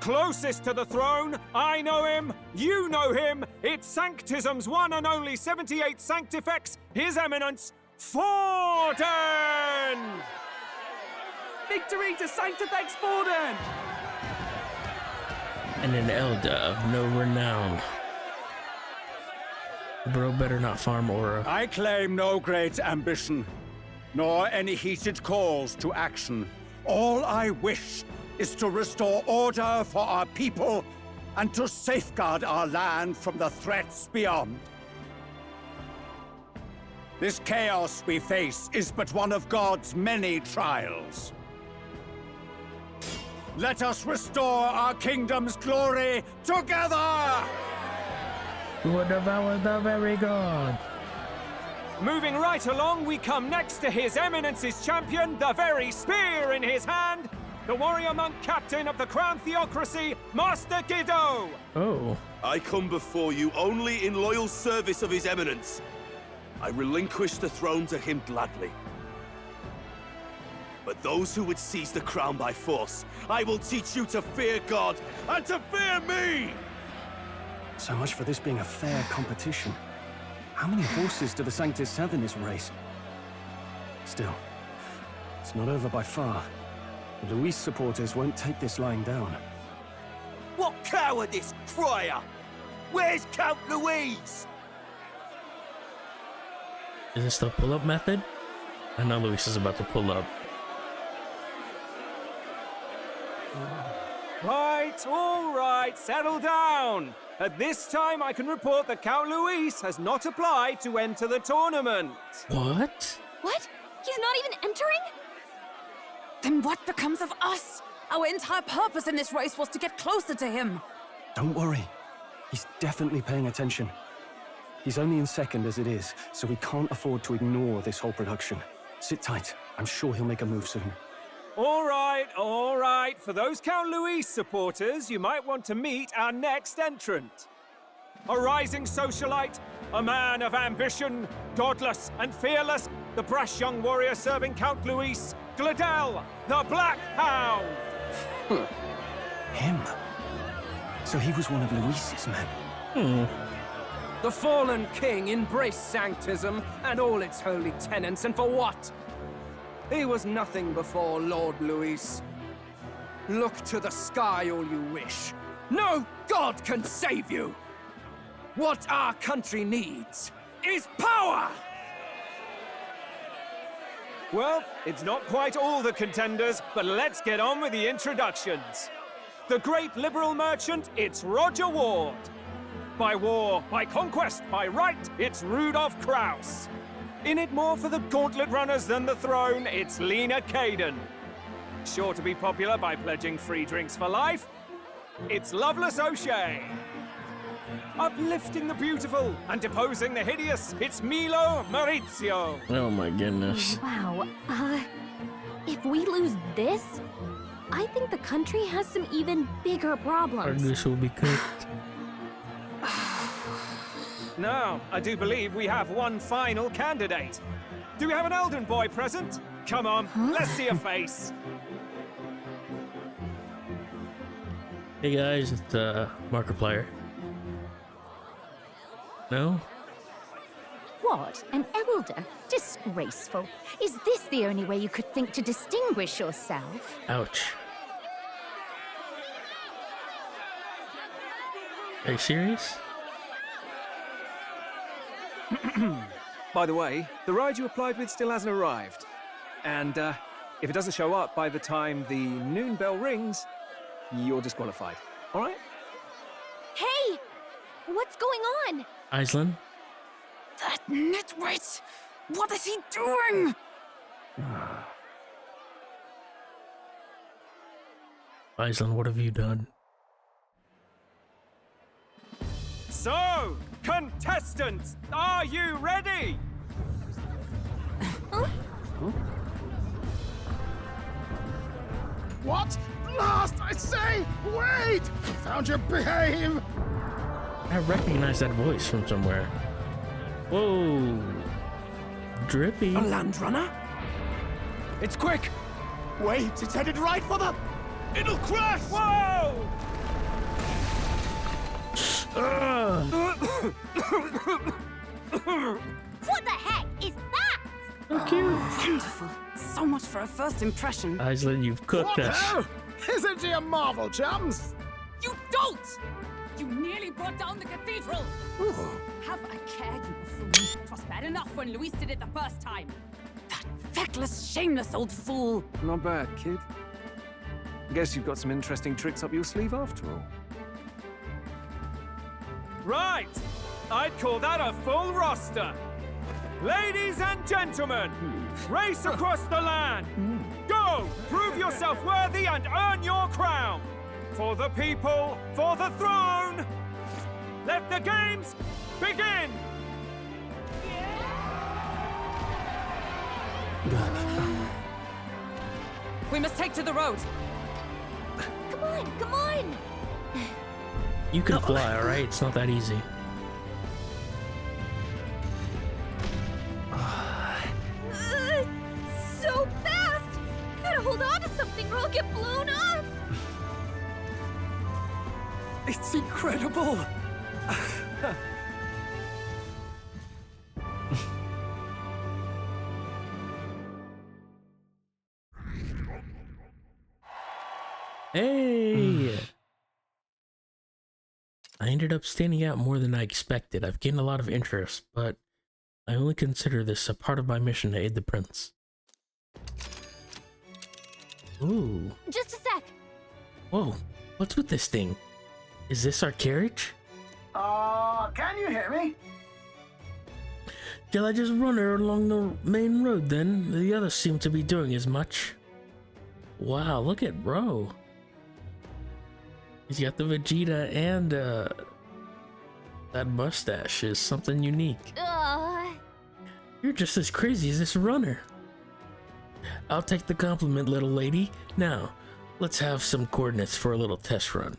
Closest to the throne, I know him, you know him. It's Sanctism's one and only 78th Sanctifex, His Eminence, Forden!
Victory to Sanctifex Forden!
And an elder of no renown. Bro better not farm aura.
I claim no great ambition, nor any heated calls to action. All I wish is to restore order for our people and to safeguard our land from the threats beyond. This chaos we face is but one of God's many trials. Let us restore our kingdom's glory together!
We will devour the very god.
Moving right along, we come next to His Eminence's champion, the very spear in his hand, the warrior monk captain of the Crown Theocracy, Master Guido!
Oh.
I come before you only in loyal service of His Eminence. I relinquish the throne to him gladly. But those who would seize the crown by force, I will teach you to fear God and to fear me!
So much for this being a fair competition. How many horses do the Sanctus have in this race? Still, it's not over by far. The Luis supporters won't take this lying down.
What cowardice, Crier! Where's Count Louise?
Is this the pull-up method? I know Luis is about to pull up.
Right, all right, settle down. At this time, I can report that Count Luis has not applied to enter the tournament.
What?
What? He's not even entering?
Then what becomes of us? Our entire purpose in this race was to get closer to him.
Don't worry. He's definitely paying attention. He's only in second as it is, so we can't afford to ignore this whole production. Sit tight. I'm sure he'll make a move soon.
All right, all right. For those Count Luis supporters, you might want to meet our next entrant. A rising socialite, a man of ambition, godless and fearless, the brash young warrior serving Count Luis, Gladel, the Black Hound.
Him? So he was one of Luis's men?
The fallen king embraced Sanctism and all its holy tenets, and for what? He was nothing before Lord Luis. Look to the sky all you wish. No god can save you! What our country needs is power!
Well, it's not quite all the contenders, but let's get on with the introductions. The great liberal merchant, it's Roger Ward. By war, by conquest, by right, it's Rudolph Kraus. In it more for the gauntlet runners than the throne, it's Lena Caden. Sure to be popular by pledging free drinks for life, it's Loveless O'Shea. Uplifting the beautiful and deposing the hideous, it's Milo Maurizio.
Oh my goodness.
Wow, if we lose this, I think the country has some even bigger problems.
Argus will be cooked.
Now, I do believe we have one final candidate. Do we have an Elden boy present? Come on, let's see a face.
Hey guys, it's Markiplier. No?
What? An elder? Disgraceful. Is this the only way you could think to distinguish yourself?
Ouch. Are you serious?
By the way, the ride you applied with still hasn't arrived. And if it doesn't show up by the time the noon bell rings, you're disqualified. All right?
Hey! What's going on?
Eieselin?
That nitwit! What is he doing?
Eieselin, what have you done?
So, contestants, are you ready?
What? Last, I say! Wait! Found your behave!
I recognize that voice from somewhere. Whoa. Drippy.
A land runner?
It's quick!
Wait, it's headed right for the...
It'll crash!
Whoa!
What the heck is that?
So cute.
Wonderful. So much for a first impression.
Eieselin, you've cooked
What
us.
hell? Isn't he a marvel, chums?
You don't! You nearly brought down the cathedral! Have a care, you buffoon. It was bad enough when Luis did it the first time.
That feckless, shameless old fool.
Not bad, kid. Guess you've got some interesting tricks up your sleeve after all. Right! I'd call that a full roster. Ladies and gentlemen, race across the land. Go! Prove yourself worthy and earn your crown. For the people, for the throne. Let the games begin!
We must take to the road.
Come on, come on!
You can fly, alright? It's not that easy.
So fast! Gotta hold on to something or I'll get blown up!
It's incredible!
Hey! I ended up standing out more than I expected. I've gained a lot of interest, but I only consider this a part of my mission to aid the prince. Ooh.
Just a sec.
Whoa, what's with this thing? Is this our carriage?
Can you hear me?
Shall I just run her along the main road then? The others seem to be doing as much. Wow, look at Ro. He's got the Vegeta and that mustache is something unique. You're just as crazy as this runner. I'll take the compliment, little lady. Now, let's have some coordinates for a little test run.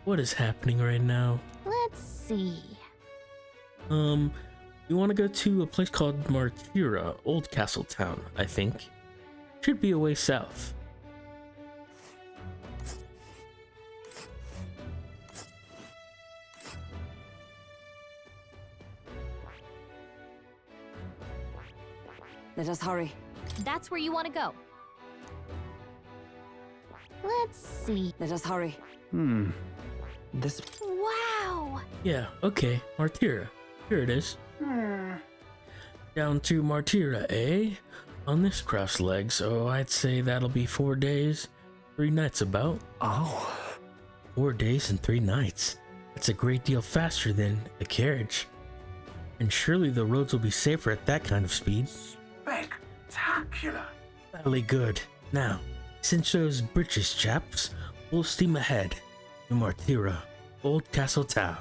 What is happening right now?
Let's see.
We want to go to a place called Martira, Old Castle Town, I think. Should be a way south.
Let us hurry.
That's where you want to go. Let's see.
Let us hurry.
This...
Wow!
Yeah, okay, Martira. Here it is. Down to Martira, eh? On this cross leg, so I'd say that'll be 4 days, 3 nights about.
Oh.
4 days and 3 nights. That's a great deal faster than a carriage. And surely the roads will be safer at that kind of speed.
Spectacular!
Badly good. Now, cinch those britches, chaps. We'll steam ahead to Martira, Old Castle Town.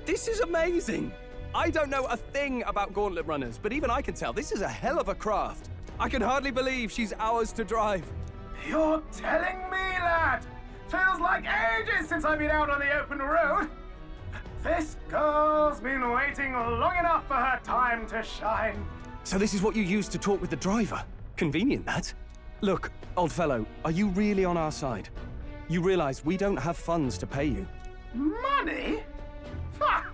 This is amazing! I don't know a thing about gauntlet runners, but even I can tell this is a hell of a craft. I can hardly believe she's ours to drive.
You're telling me, lad? Feels like ages since I've been out on the open road. This girl's been waiting long enough for her time to shine.
So this is what you use to talk with the driver? Convenient, that. Look, old fellow, are you really on our side? You realize we don't have funds to pay you.
Money? Ha!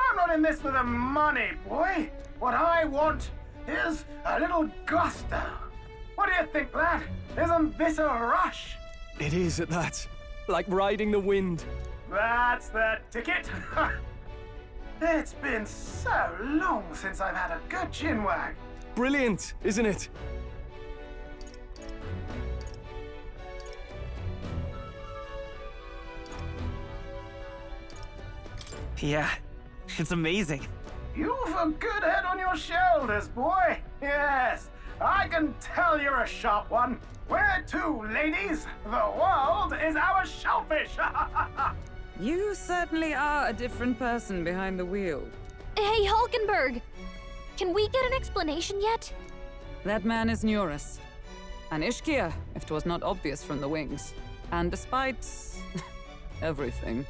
I'm not in this for the money, boy. What I want is a little gusto. What do you think, lad? Isn't this a rush?
It is at that. Like riding the wind.
That's the ticket. It's been so long since I've had a good chinwag.
Brilliant, isn't it?
Yeah, it's amazing.
You've a good head on your shoulders, boy. Yes, I can tell you're a sharp one. Where to, ladies? The world is our shellfish.
You certainly are a different person behind the wheel.
Hey, Hulkenberg! Can we get an explanation yet?
That man is Neurus. An Ishkia, if 'twas not obvious from the wings. And despite everything,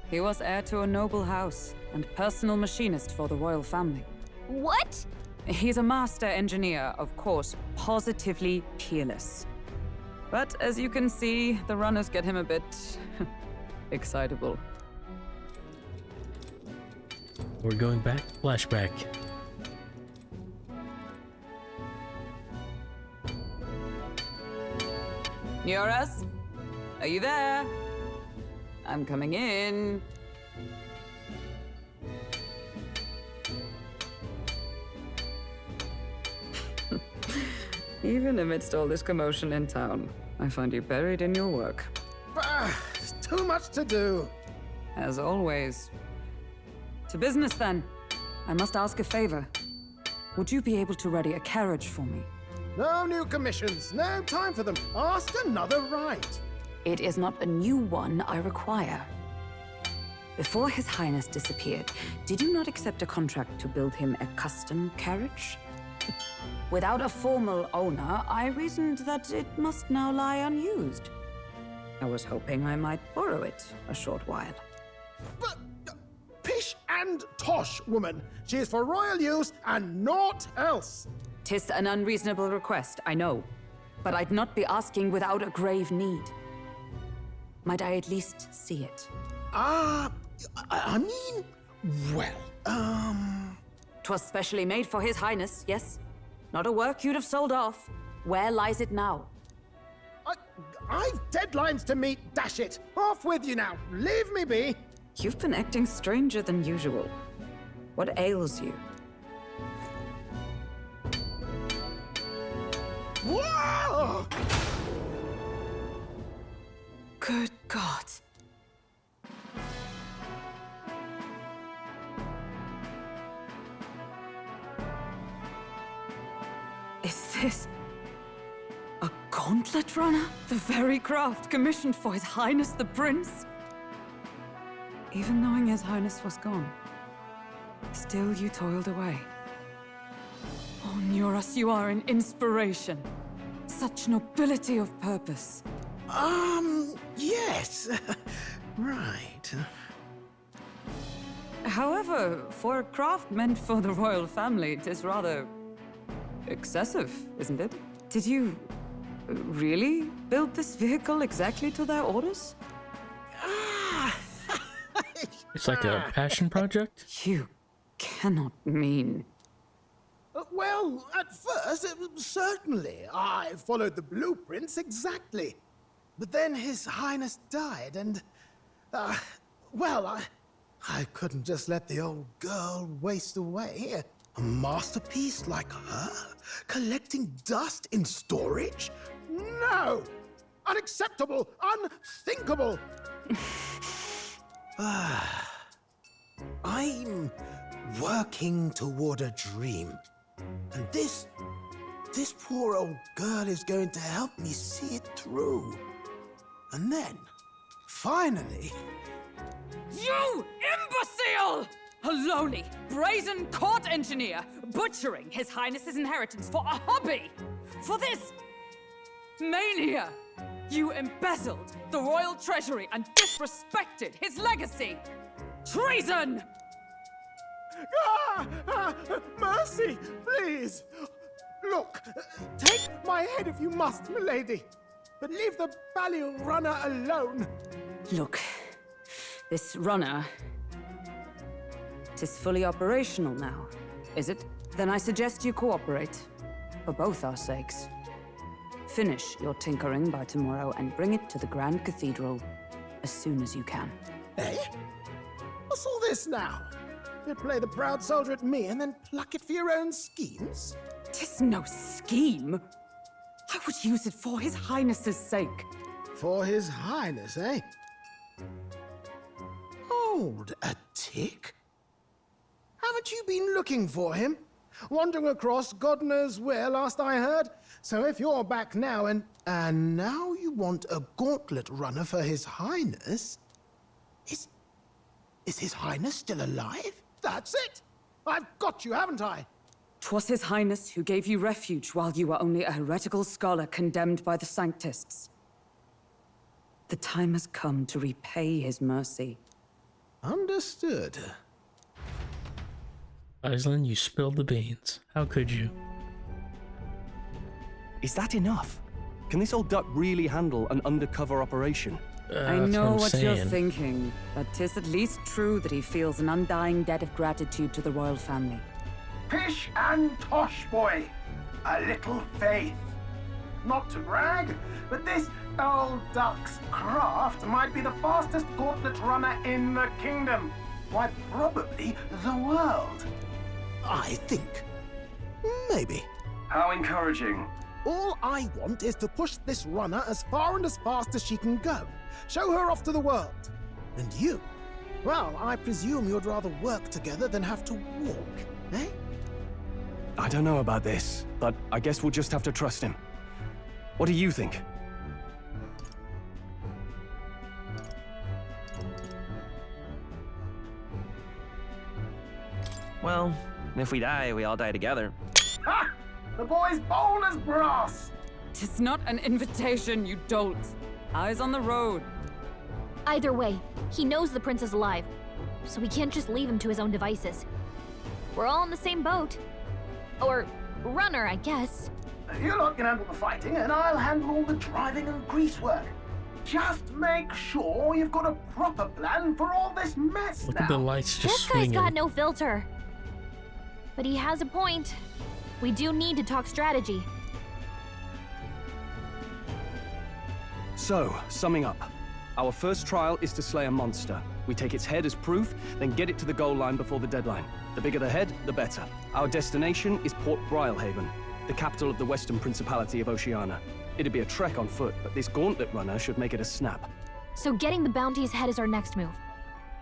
he was heir to a noble house and personal machinist for the royal family.
What?
He's a master engineer, of course, positively peerless. But as you can see, the runners get him a bit excitable.
We're going back, flashback.
Neurus? Are you there? I'm coming in. Even amidst all this commotion in town, I find you buried in your work.
Too much to do.
As always. To business, then. I must ask a favor. Would you be able to ready a carriage for me?
No new commissions. No time for them. Ask another right.
It is not a new one I require. Before His Highness disappeared, did you not accept a contract to build him a custom carriage? Without a formal owner, I reasoned that it must now lie unused. I was hoping I might borrow it a short while.
But, pish and tosh, woman. She is for royal use and naught else.
'Tis an unreasonable request, I know. But I'd not be asking without a grave need. Might I at least see it?
I mean, well,
'Twas specially made for His Highness, yes? Not a work you'd have sold off. Where lies it now?
I've deadlines to meet, dash it. Off with you now. Leave me be.
You've been acting stranger than usual. What ails you?
Whoa!
Good God. Is this a Gauntlet runner? The very craft commissioned for His Highness the Prince? Even knowing His Highness was gone, still you toiled away. Oh, Neurus, you are an inspiration. Such nobility of purpose.
Yes. Right.
However, for a craft meant for the royal family, it is rather excessive, isn't it? Did you really build this vehicle exactly to their orders?
It's like a passion project?
You cannot mean...
Well, at first, certainly. I followed the blueprints exactly. But then His Highness died, and... well, I couldn't just let the old girl waste away. A masterpiece like her? Collecting dust in storage? No! Unacceptable! Unthinkable! I'm working toward a dream. And this poor old girl is going to help me see it through. And then, finally...
You imbecile! A lowly, brazen court engineer butchering His Highness's inheritance for a hobby! For this mania! You embezzled the royal treasury and disrespected his legacy! Treason!
Mercy, please! Look, take my head if you must, milady. But leave the Balliol runner alone.
Look, this runner... is fully operational now, is it? Then I suggest you cooperate. For both our sakes. Finish your tinkering by tomorrow and bring it to the Grand Cathedral as soon as you can.
Eh? What's all this now? You play the proud soldier at me and then pluck it for your own schemes?
'Tis no scheme. I would use it for His Highness's sake.
For His Highness, eh? Hold a tick. Haven't you been looking for him? Wandering across God knows where, last I heard. So if you're back now and now you want a gauntlet runner for His Highness? Is His Highness still alive? That's it! I've got you, haven't I?
'Twas His Highness who gave you refuge while you were only a heretical scholar condemned by the Sanctists. The time has come to repay His mercy.
Understood.
Eieselin, you spilled the beans. How could you?
Is that enough? Can this old duck really handle an undercover operation?
I know what you're thinking, but 'tis at least true that he feels an undying debt of gratitude to the royal family.
Pish and tosh, boy. A little faith. Not to brag, but this old duck's craft might be the fastest gauntlet runner in the kingdom. Why, probably the world. I think. Maybe.
How encouraging.
All I want is to push this runner as far and as fast as she can go. Show her off to the world. And you? Well, I presume you'd rather work together than have to walk, eh?
I don't know about this, but I guess we'll just have to trust him. What do you think?
Well, if we die, we all die together.
Ha! The boy's bold as brass!
'Tis not an invitation, you dolt. Eyes on the road.
Either way, he knows the prince is alive, so we can't just leave him to his own devices. We're all in the same boat. Or runner, I guess.
You lot can handle the fighting, and I'll handle all the driving and greasework. Just make sure you've got a proper plan for all this mess
Look
now.
at the lights just
This
swinging.
guy's got no filter. But he has a point. We do need to talk strategy.
So, summing up. Our first trial is to slay a monster. We take its head as proof, then get it to the goal line before the deadline. The bigger the head, the better. Our destination is Port Brylehaven, the capital of the Western Principality of Oceania. It'd be a trek on foot, but this gauntlet runner should make it a snap.
So getting the bounty's head is our next move.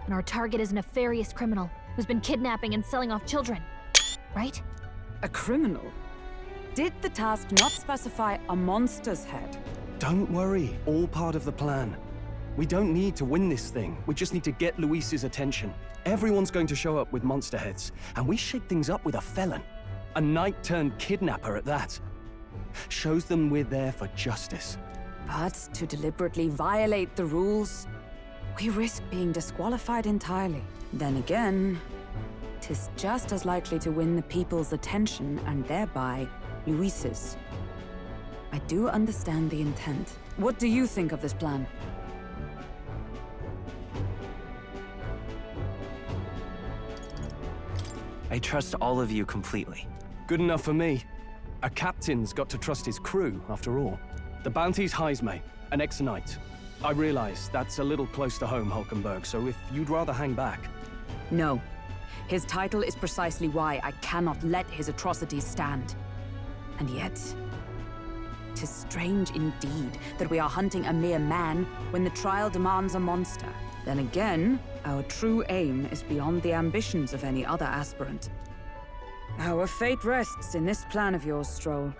And our target is a nefarious criminal who's been kidnapping and selling off children. Right?
A criminal? Did the task not specify a monster's head?
Don't worry, all part of the plan. We don't need to win this thing. We just need to get Luis's attention. Everyone's going to show up with monster heads, and we shake things up with a felon. A knight-turned-kidnapper at that. Shows them we're there for justice.
But to deliberately violate the rules, we risk being disqualified entirely. Then again, 'tis just as likely to win the people's attention and thereby Luis's. I do understand the intent. What do you think of this plan?
I trust all of you completely.
Good enough for me. A captain's got to trust his crew, after all. The bounty's Heisme, an ex-knight. I realize that's a little close to home, Hulkenberg, so if you'd rather hang back...
No. His title is precisely why I cannot let his atrocities stand. And yet, 'tis strange indeed that we are hunting a mere man when the trial demands a monster. Then again, our true aim is beyond the ambitions of any other aspirant. Our fate rests in this plan of yours, Stroll.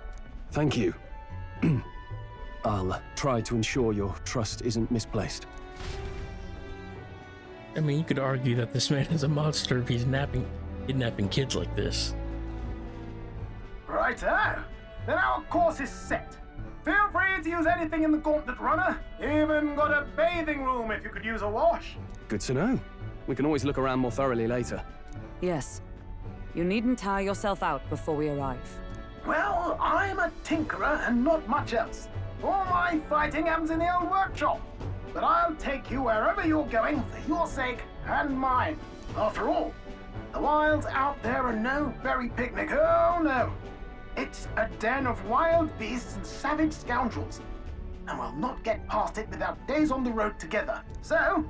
Thank you. I'll try to ensure your trust isn't misplaced.
I mean, you could argue that this man is a monster if he's kidnapping kids like this.
Righto. Then our course is set. Feel free to use anything in the Gauntlet Runner. Even got a bathing room if you could use a wash.
Good to know. We can always look around more thoroughly later.
Yes. You needn't tire yourself out before we arrive.
Well, I'm a tinkerer and not much else. All my fighting happens in the old workshop. But I'll take you wherever you're going for your sake and mine. After all, the wilds out there are no berry picnic. Oh no. It's a den of wild beasts and savage scoundrels. And we'll not get past it without days on the road together. So,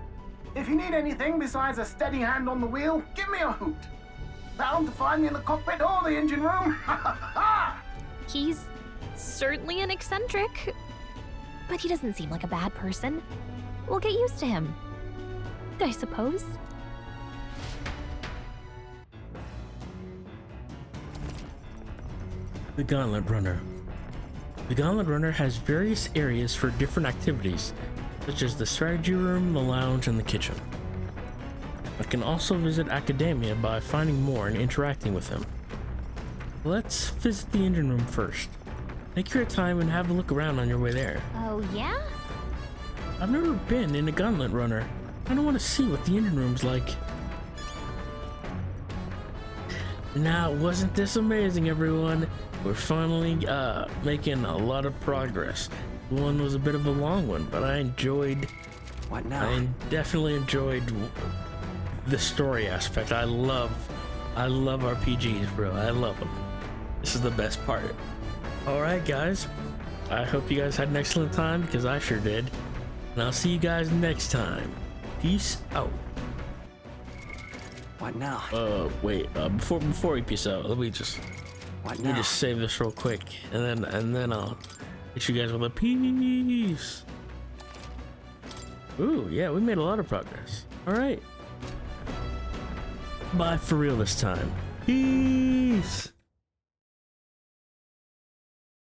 If you need anything besides a steady hand on the wheel, give me a hoot. Bound to find me in the cockpit or the engine room.
He's certainly an eccentric, but he doesn't seem like a bad person. We'll get used to him, I suppose.
The Gauntlet Runner. The Gauntlet Runner has various areas for different activities, such as the strategy room, the lounge, and the kitchen. I can also visit Academia by finding more and interacting with him. Let's visit the engine room first. Take your time and have a look around on your way there.
Oh, yeah?
I've never been in a Gauntlet Runner. I don't want to see what the engine room's like. Now, wasn't this amazing, everyone? We're finally making a lot of progress. The one was a bit of a long one, but I enjoyed...
What now?
I definitely enjoyed the story aspect. I love RPGs, bro. I love them. This is the best part. Alright, guys. I hope you guys had an excellent time, because I sure did. And I'll see you guys next time. Peace out.
What now?
Wait. Before we peace out, let me just save this real quick, and then I'll hit you guys with a peace. Ooh, yeah, we made a lot of progress. All right. Bye for real this time. Peace.